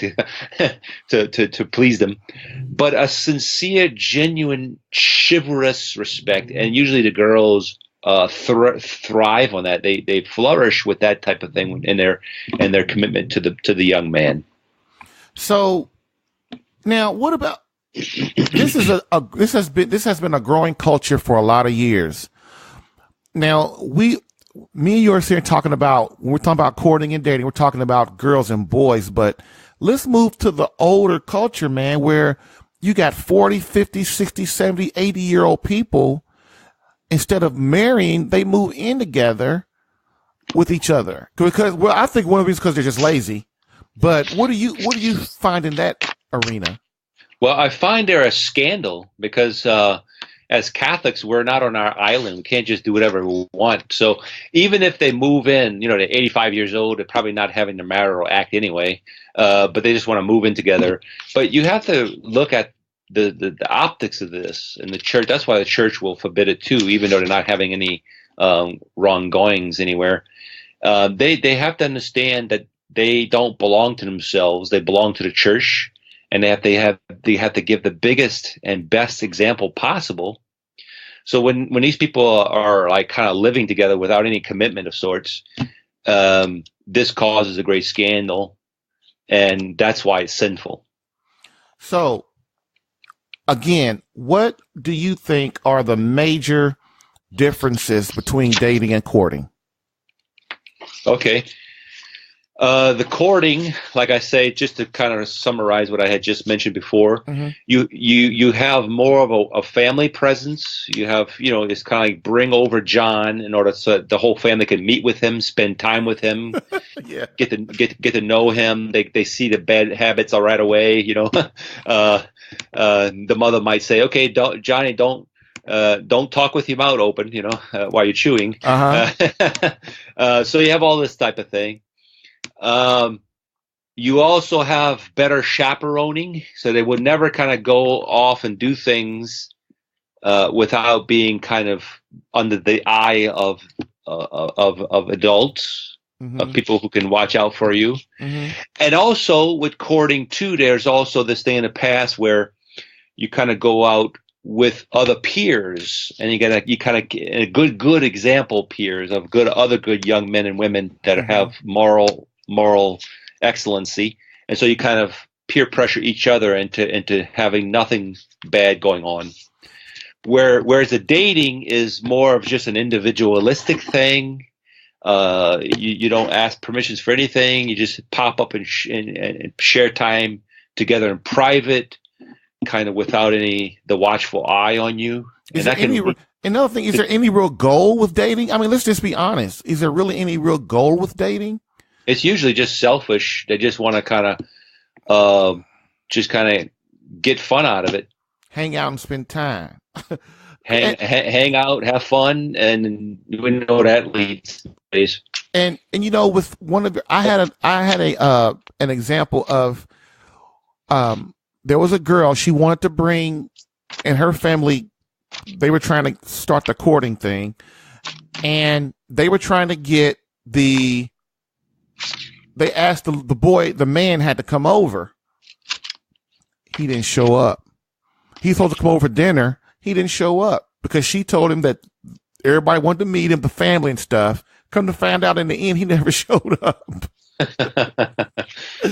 to please them, but a sincere, genuine, chivalrous respect. And usually the girls thrive on that. They flourish with that type of thing in their commitment to the young man. So now, what about this? This has been a growing culture for a lot of years. Now, me and you are here talking about, when we're talking about courting and dating, we're talking about girls and boys, but let's move to the older culture, man, where you got 40, 50, 60, 70, 80-year-old people. Instead of marrying, they move in together with each other. I think one of the reasons because they're just lazy. But what do you find in that arena? Well, I find they're a scandal because as Catholics, we're not on our island. We can't just do whatever we want. So even if they move in, they're 85 years old, they're probably not having their marital act anyway, but they just want to move in together. But you have to look at the optics of this in the church. That's why the church will forbid it too, even though they're not having any wronggoings anywhere. They have to understand that they don't belong to themselves. They belong to the church. And they have to give the biggest and best example possible. So when these people are like kind of living together without any commitment of sorts, this causes a great scandal, and that's why it's sinful. So, again, what do you think are the major differences between dating and courting? Okay. The courting, like I say, just to kind of summarize what I had just mentioned before, you have more of a family presence. You have, it's kind of like bring over John in order so the whole family can meet with him, spend time with him, get to know him. They see the bad habits all right away. The mother might say, "Okay, Johnny, don't talk with your mouth open, while you're chewing." So you have all this type of thing. You also have better chaperoning, so they would never kind of go off and do things without being kind of under the eye of adults, of people who can watch out for you. And also with courting too, there's also this thing in the past where you kind of go out with other peers, and you kind of get a good example peers of other good young men and women that have moral excellency, and so you kind of peer pressure each other into having nothing bad going on. Whereas the dating is more of just an individualistic thing. You don't ask permissions for anything. You just pop up and share time together in private, kind of without the watchful eye on you. Another thing, is there any real goal with dating? I mean, let's just be honest. Is there really any real goal with dating? It's usually just selfish. They just want to kind of get fun out of it. Hang out and spend time. hang out, have fun, and we know that leads. And with one of I had an example of there was a girl she wanted to bring, and her family, they were trying to start the courting thing, and they were trying to get they asked the man had to come over. He didn't show up. He's supposed to come over for dinner. He didn't show up because she told him that everybody wanted to meet him, the family and stuff. Come to find out in the end, he never showed up.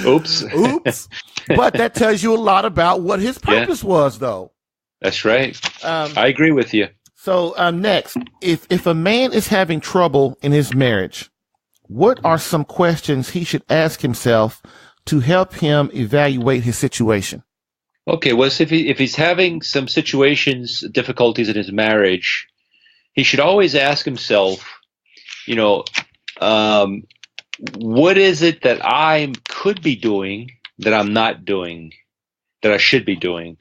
Oops. But that tells you a lot about what his purpose was, though. That's right. I agree with you. So next, if a man is having trouble in his marriage, what are some questions he should ask himself to help him evaluate his situation? Okay, well, if he's having some difficulties in his marriage, he should always ask himself, what is it that I could be doing that I'm not doing, that I should be doing?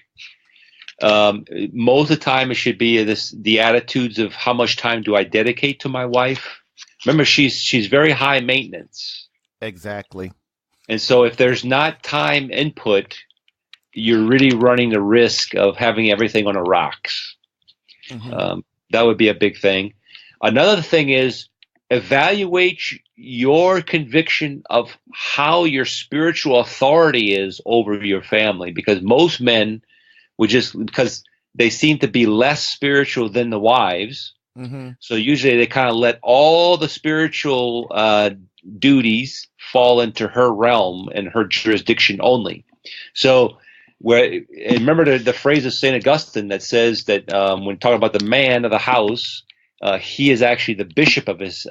Most of the time, it should be the attitudes of how much time do I dedicate to my wife. Remember, she's very high maintenance. Exactly. And so if there's not time input, you're really running the risk of having everything on the rocks. That would be a big thing. Another thing is evaluate your conviction of how your spiritual authority is over your family, because most men because they seem to be less spiritual than the wives. So usually they kind of let all the spiritual duties fall into her realm and her jurisdiction only. So remember the phrase of St. Augustine that says that when talking about the man of the house, he is actually the bishop of his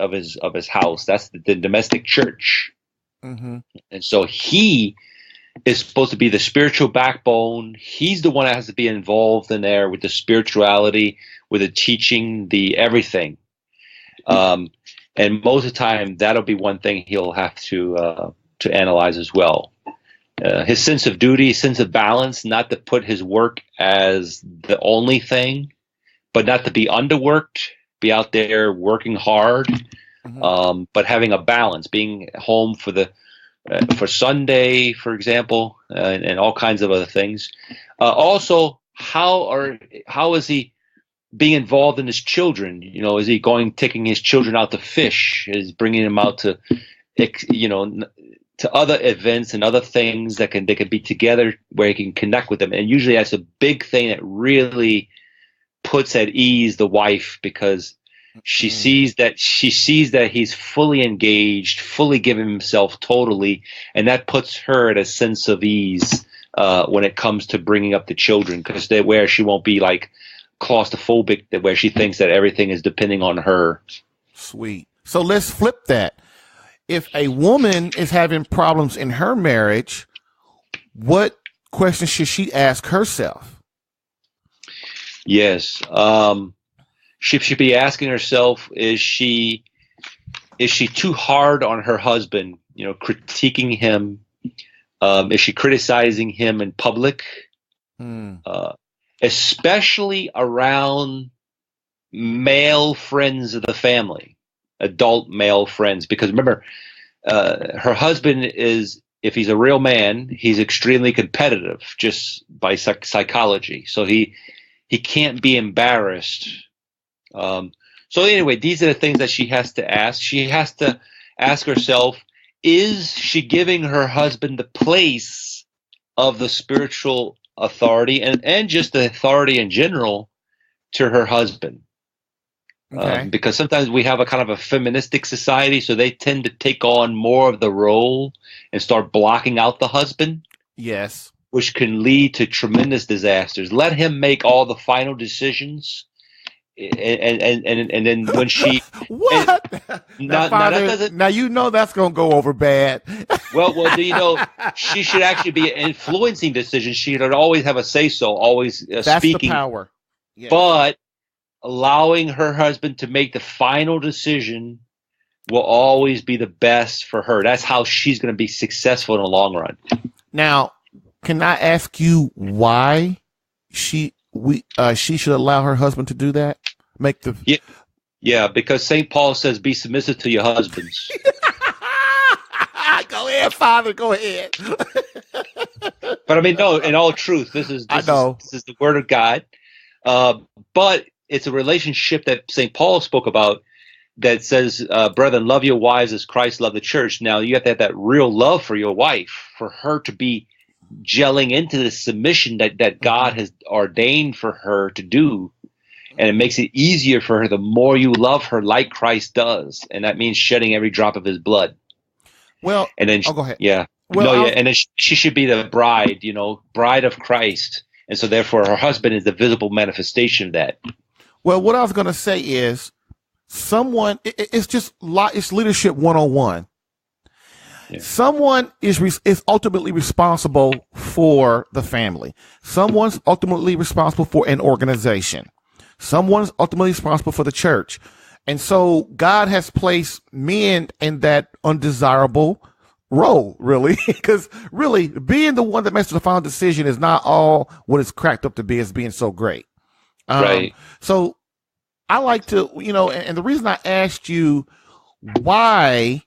house. That's the domestic church. And so he is supposed to be the spiritual backbone. He's the one that has to be involved in there with the spirituality, with the teaching, the everything. And most of the time, that'll be one thing he'll have to to analyze as well. His sense of duty, sense of balance, not to put his work as the only thing, but not to be underworked, be out there working hard, but having a balance, being home for Sunday, for example, and all kinds of other things. Also, how is he being involved in his children? You know, is he taking his children out to fish? Is bringing them out to, to other events and other things they can be together where he can connect with them? And usually that's a big thing that really puts at ease the wife, because she sees that he's fully engaged, fully giving himself totally, and that puts her at a sense of ease when it comes to bringing up the children, because where she won't be like claustrophobic, where she thinks that everything is depending on her. Sweet. So let's flip that. If a woman is having problems in her marriage, what questions should she ask herself? Yes. She should be asking herself, is she too hard on her husband, critiquing him? Is she criticizing him in public? Especially around male friends of the family, adult male friends, because remember, her husband is, if he's a real man, he's extremely competitive just by psychology. So he can't be embarrassed. So anyway, these are the things that she has to ask. She has to ask herself, is she giving her husband the place of the spiritual authority and just the authority in general to her husband? Okay. Because sometimes we have a kind of a feministic society, so they tend to take on more of the role and start blocking out the husband. Yes. Which can lead to tremendous disasters. Let him make all the final decisions. And then when she what now you know that's gonna go over bad. well do you know, she should actually be influencing decisions. She should always have a say so, always that's speaking the power. Yeah. But allowing her husband to make the final decision will always be the best for her. That's how she's going to be successful in the long run. Now, can I ask you why she should allow her husband to do that? Yeah, because St. Paul says, be submissive to your husbands. Go ahead, Father, go ahead. But I mean, no, in all truth, this is the word of God. But it's a relationship that St. Paul spoke about that says, brethren, love your wives as Christ loved the church. Now, you have to have that real love for your wife, for her to be gelling into the submission that God has ordained for her to do. And it makes it easier for her the more you love her like Christ does. And that means shedding every drop of his blood. Well, and then go ahead. Yeah. Well, and then she should be the bride, bride of Christ. And so therefore her husband is the visible manifestation of that. Well, what I was going to say is it's leadership 101. Yeah. Someone is ultimately responsible for the family. Someone's ultimately responsible for an organization. Someone's ultimately responsible for the church. And so God has placed men in that undesirable role, really, because really being the one that makes the final decision is not all what it's cracked up to be as being so great. Right. So I like to, and the reason I asked you why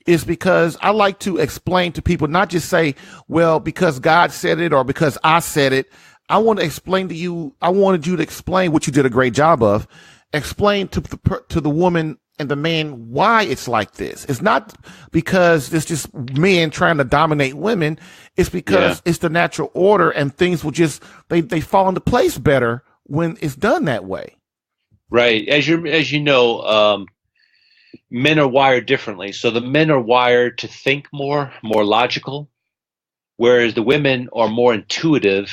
is because I like to explain to people, not just say, well, because God said it or because I said it. I want to explain to you. I wanted you to explain what you did a great job of. Explain to the woman and the man why it's like this. It's not because it's just men trying to dominate women. It's because it's the natural order, and things will just they fall into place better when it's done that way. Right. As you know, men are wired differently. So the men are wired to think more logical, whereas the women are more intuitive.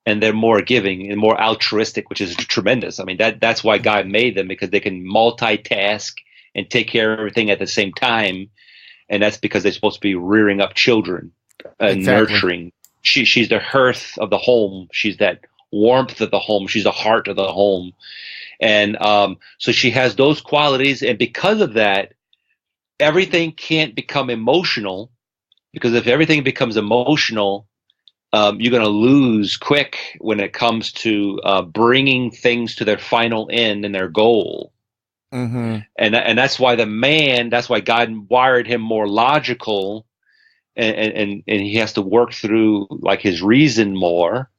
And they're more giving and more altruistic, which is tremendous. I mean, that's why God made them, because they can multitask and take care of everything at the same time. And that's because they're supposed to be rearing up children and nurturing. She's the hearth of the home. She's that warmth of the home. She's the heart of the home. And so she has those qualities. And because of that, everything can't become emotional Because if everything becomes emotional, you're going to lose quick when it comes to bringing things to their final end and their goal. Mm-hmm. And that's why that's why God wired him more logical, and he has to work through like his reason more,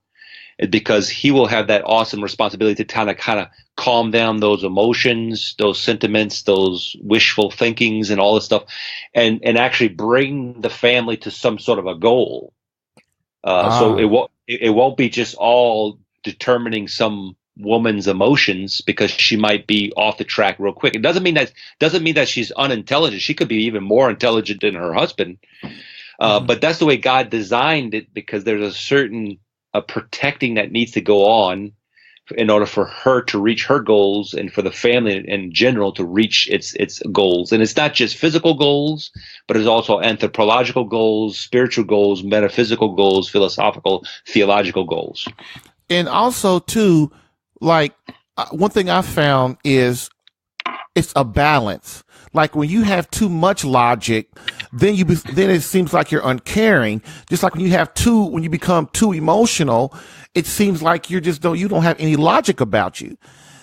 because he will have that awesome responsibility to kind of calm down those emotions, those sentiments, those wishful thinkings and all this stuff, and actually bring the family to some sort of a goal. So it won't be just all determining some woman's emotions, because she might be off the track real quick. It doesn't mean that she's unintelligent. She could be even more intelligent than her husband. But that's the way God designed it, because there's a certain protecting that needs to go on in order for her to reach her goals, and for the family in general to reach its goals. And it's not just physical goals, but it's also anthropological goals, spiritual goals, metaphysical goals, philosophical, theological goals. And also too, like one thing I found is it's a balance. Like when you have too much logic, then it seems like you're uncaring. Just like when you become too emotional, it seems like you don't have any logic about you.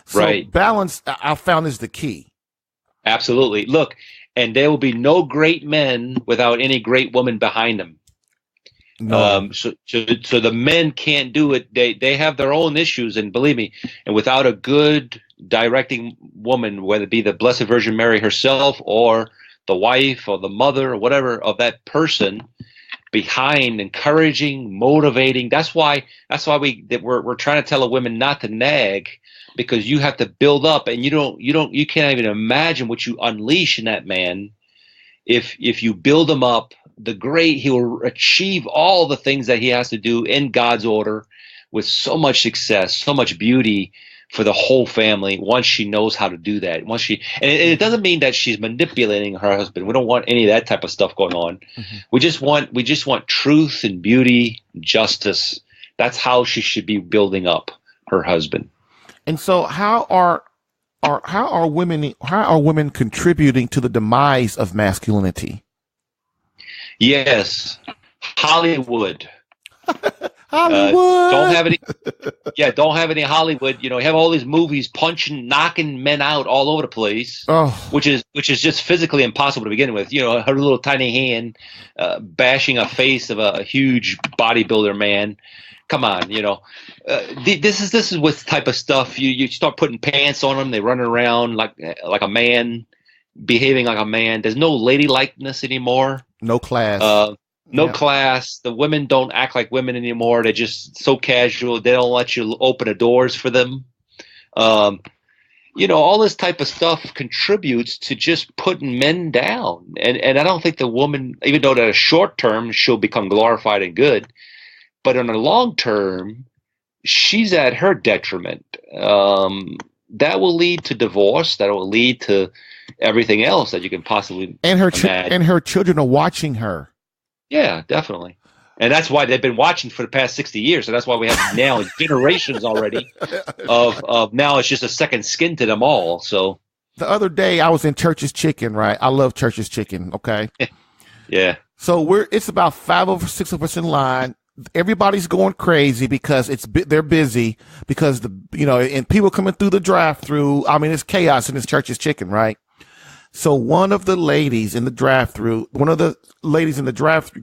So right. Balance, I found, is the key. Absolutely. Look, and there will be no great men without any great woman behind them. No. So the men can't do it. They have their own issues, and believe me, and without a good directing woman, whether it be the Blessed Virgin Mary herself or the wife or the mother or whatever of that person behind, encouraging, motivating. That's why we're trying to tell a women not to nag, because you have to build up, and you can't even imagine what you unleash in that man if you build him up. He will achieve all the things that he has to do in God's order with so much success, so much beauty for the whole family, once she knows how to do that. And it doesn't mean that she's manipulating her husband. We don't want any of that type of stuff going on. Mm-hmm. We just want truth and beauty, justice. That's how she should be building up her husband. And so how are women contributing to the demise of masculinity? Yes, Hollywood. Hollywood. Don't have any Hollywood. You have all these movies knocking men out all over the place, which is just physically impossible to begin with. Her little tiny hand bashing a face of a huge bodybuilder man. Come on, this is what type of stuff you start putting pants on them. They run around like a man, behaving like a man. There's no ladylikeness anymore. No class. Class. The women don't act like women anymore. They're just so casual. They don't let you open the doors for them. All this type of stuff contributes to just putting men down. And I don't think the woman, even though that a short term she'll become glorified and good, but on the long term, she's at her detriment. That will lead to divorce. That will lead to everything else that you can possibly imagine. And her children are watching her. Yeah, definitely. And that's why they've been watching for the past 60 years. So that's why we have now generations already of now it's just a second skin to them all. So the other day I was in Church's Chicken, right? I love Church's Chicken. Okay. Yeah. So it's about 5 or 6 of us in line. Everybody's going crazy because they're busy because and people coming through the drive-through. I mean, it's chaos in this Church's Chicken, right? So one of the ladies in the drive-through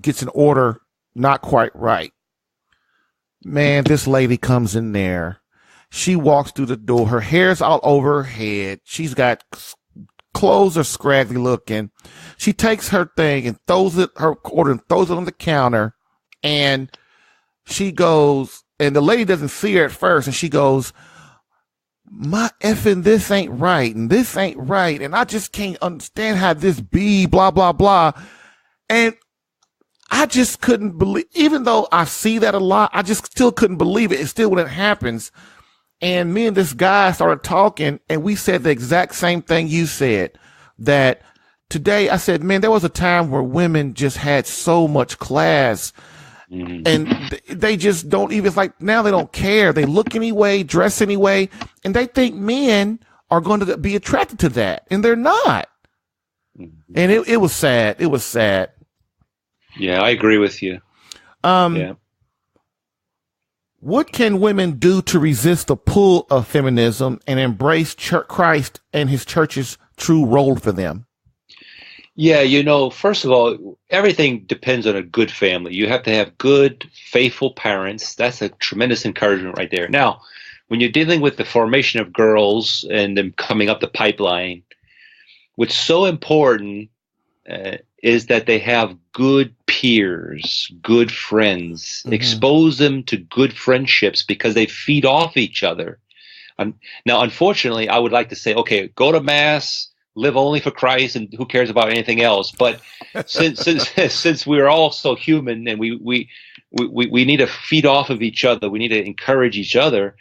gets an order not quite right. Man, this lady comes in there. She walks through the door. Her hair's all over her head. She's got clothes are scraggly looking. She takes her thing and throws it on the counter. And she goes, and the lady doesn't see her at first. And she goes, my effing, this ain't right. And this ain't right. And I just can't understand how this be, blah, blah, blah. And I just couldn't believe, even though I see that a lot, I just still couldn't believe it. It's still when it happens. And me and this guy started talking, and we said the exact same thing you said, that today I said, man, there was a time where women just had so much class. Mm-hmm. And they just don't even, it's like now they don't care. They look anyway, dress anyway, and they think men are going to be attracted to that, and they're not. Mm-hmm. And it was sad. It was sad. Yeah, I agree with you. Yeah. What can women do to resist the pull of feminism and embrace Christ and his church's true role for them? Yeah, first of all, everything depends on a good family. You have to have good, faithful parents. That's a tremendous encouragement right there. Now, when you're dealing with the formation of girls and them coming up the pipeline, what's so important is that they have good peers, good friends. Mm-hmm. Expose them to good friendships because they feed off each other. Now, unfortunately, I would like to say, okay, go to mass, live only for Christ, and who cares about anything else? But since we're all so human and we need to feed off of each other, we need to encourage each other.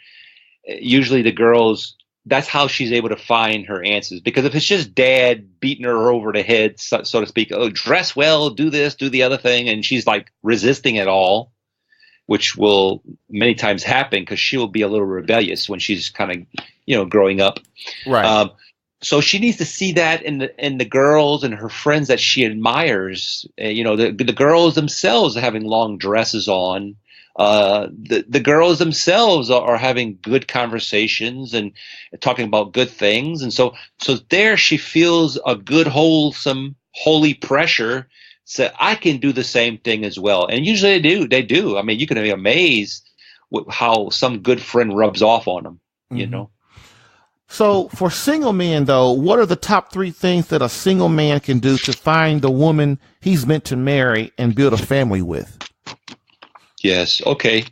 Usually, the girls, that's how she's able to find her answers. Because if it's just dad beating her over the head, so to speak, oh, dress well, do this, do the other thing, and she's like resisting it all, which will many times happen because she will be a little rebellious when she's kind of, growing up. Right. So she needs to see that in the girls and her friends that she admires. The girls themselves are having long dresses on. The girls themselves are having good conversations and talking about good things. And so there she feels a good, wholesome, holy pressure. So I can do the same thing as well. And usually they do. I mean, you can be amazed with how some good friend rubs off on them, mm-hmm. So for single men, though, what are the top 3 things that a single man can do to find the woman he's meant to marry and build a family with? Yes. Okay.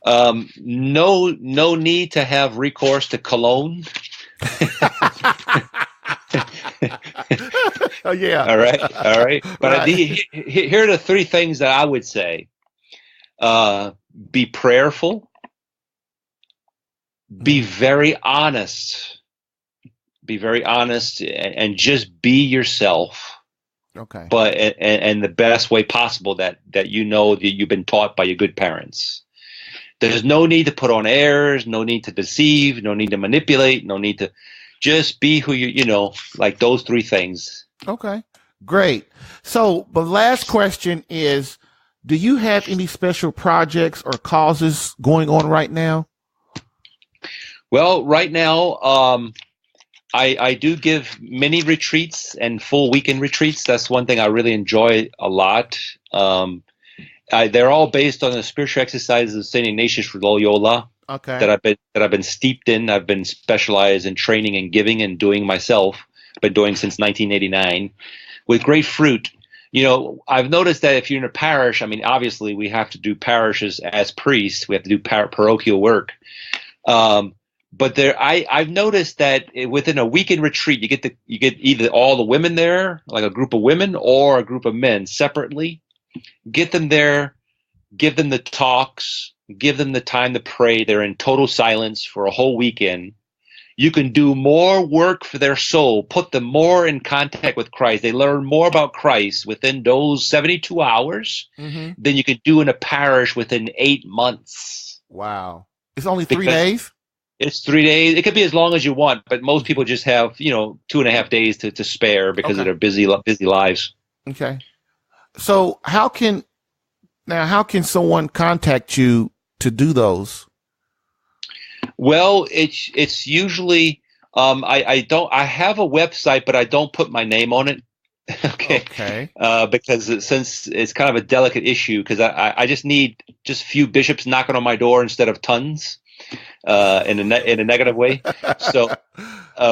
No need to have recourse to cologne. Oh, yeah. All right. But right. Here are the 3 things that I would say. Be prayerful. Be very honest. Be very honest and just be yourself. Okay. But and the best way possible that that you've been taught by your good parents. There's no need to put on airs, no need to deceive, no need to manipulate, no need to just be who like those 3 things. Okay. Great. So the last question is, do you have any special projects or causes going on right now? Well, right now, I do give mini retreats and full weekend retreats. That's one thing I really enjoy a lot. They're all based on the spiritual exercises of St. Ignatius from Loyola. Okay. That I've been steeped in. I've been specialized in training and giving and doing myself. Been doing since 1989, with great fruit. I've noticed that if you're in a parish, I mean, obviously we have to do parishes as priests. We have to do parochial work. But I've noticed that within a weekend retreat, you get either all the women there, like a group of women, or a group of men separately. Get them there, give them the talks, give them the time to pray. They're in total silence for a whole weekend. You can do more work for their soul, put them more in contact with Christ. They learn more about Christ within those 72 hours than you can do in a parish within 8 months. Wow. It's only 3 days? It's 3 days. It could be as long as you want, but most people just have, 2.5 days to spare because of their busy lives. Okay. So how can someone contact you to do those? Well, it's usually I have a website, but I don't put my name on it. Okay. Because since it's kind of a delicate issue, because I just need just a few bishops knocking on my door instead of tons. In a negative way. So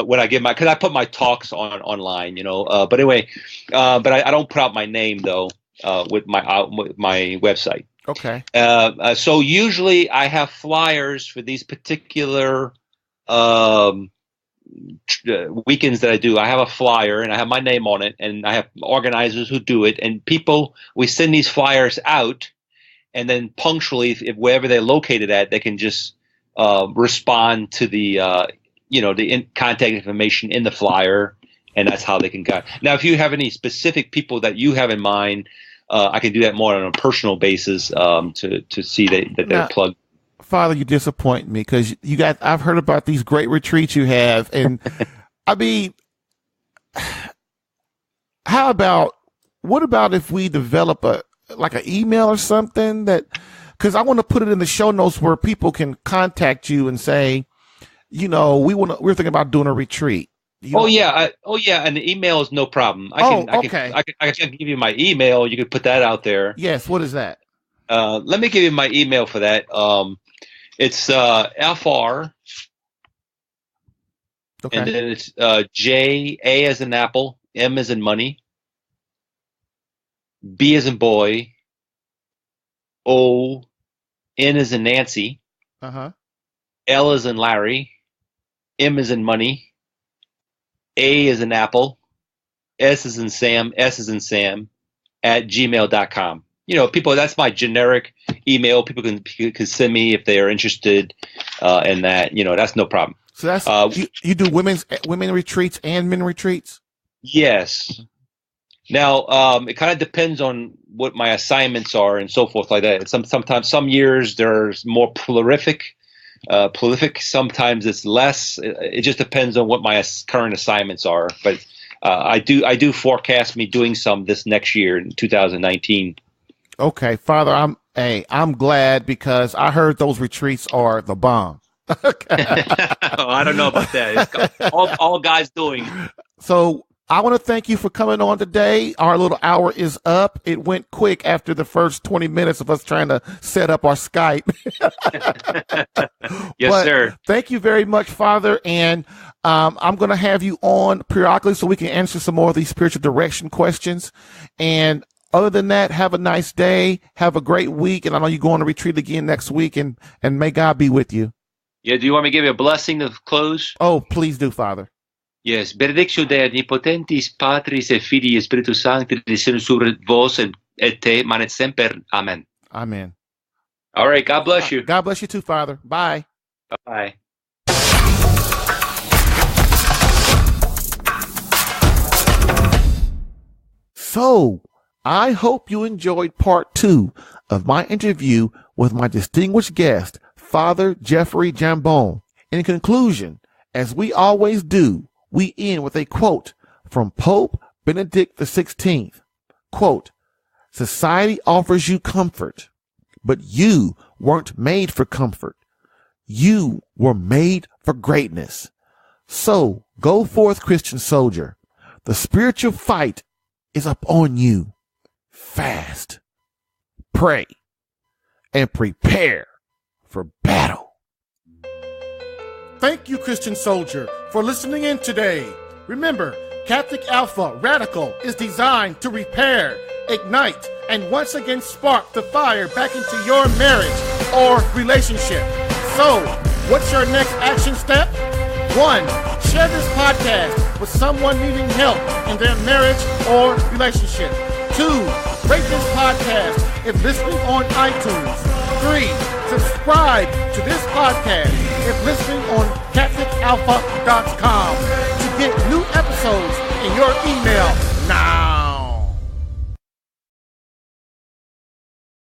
when I because I put my talks online, but anyway, but I don't put out my name though with my website. Okay. So usually I have flyers for these particular weekends that I do. I have a flyer and I have my name on it, and I have organizers who do it, and we send these flyers out, and then punctually, if wherever they're located at, they can just respond to the contact information in the flyer, and that's how they can go. Now, if you have any specific people that you have in mind, I can do that more on a personal basis to see that they're plugged. Father, you disappoint me because I've heard about these great retreats you have, and I mean, what about if we develop like an email or something that, because I want to put it in the show notes where people can contact you and say, we're thinking about doing a retreat. Yeah, and the email is no problem. I can give you my email. You can put that out there. Yes, what is that? Let me give you my email for that. It's FR, okay. And then it's J, A as in apple, M as in money, B as in boy, O, N as in Nancy, L as in Larry, M as in money, A as in apple, S as in Sam, S as in Sam, at gmail.com. People, that's my generic email. People can send me if they are interested in that. That's no problem. So that's you do women retreats and men retreats? Yes. Now, it kind of depends on what my assignments are and so forth like that. Sometimes some years there's more prolific. Sometimes it's less. It just depends on what my current assignments are. But I do forecast me doing some this next year in 2019. Okay, Father, I'm glad because I heard those retreats are the bomb. I don't know about that. It's all guys doing. So I want to thank you for coming on today. Our little hour is up. It went quick after the first 20 minutes of us trying to set up our Skype. Yes, sir. Thank you very much, Father. And I'm going to have you on periodically so we can answer some more of these spiritual direction questions. And other than that, have a nice day. Have a great week. And I know you're going to retreat again next week. And may God be with you. Yeah. Do you want me to give you a blessing to close? Oh, please do, Father. Yes. Benedictio Dei omnipotentis Patris et Filii et Spiritus Sancti descendit sobre vos et te manet semper. Amen. Amen. All right. God bless you. God bless you too, Father. Bye. Bye. So, I hope you enjoyed part 2 of my interview with my distinguished guest, Father Jeffrey Jambon. In conclusion, as we always do, we end with a quote from Pope Benedict XVI. Quote, "Society offers you comfort, but you weren't made for comfort. You were made for greatness. So go forth, Christian soldier. The spiritual fight is up on you. Fast, pray, and prepare for battle." Thank you, Christian soldier, for listening in today. Remember, Catholic Alpha Radical is designed to repair, ignite, and once again spark the fire back into your marriage or relationship. So, what's your next action step? 1. Share this podcast with someone needing help in their marriage or relationship. 2. Rate this podcast if listening on iTunes. 3. Subscribe to this podcast if listening on CatholicAlpha.com to get new episodes in your email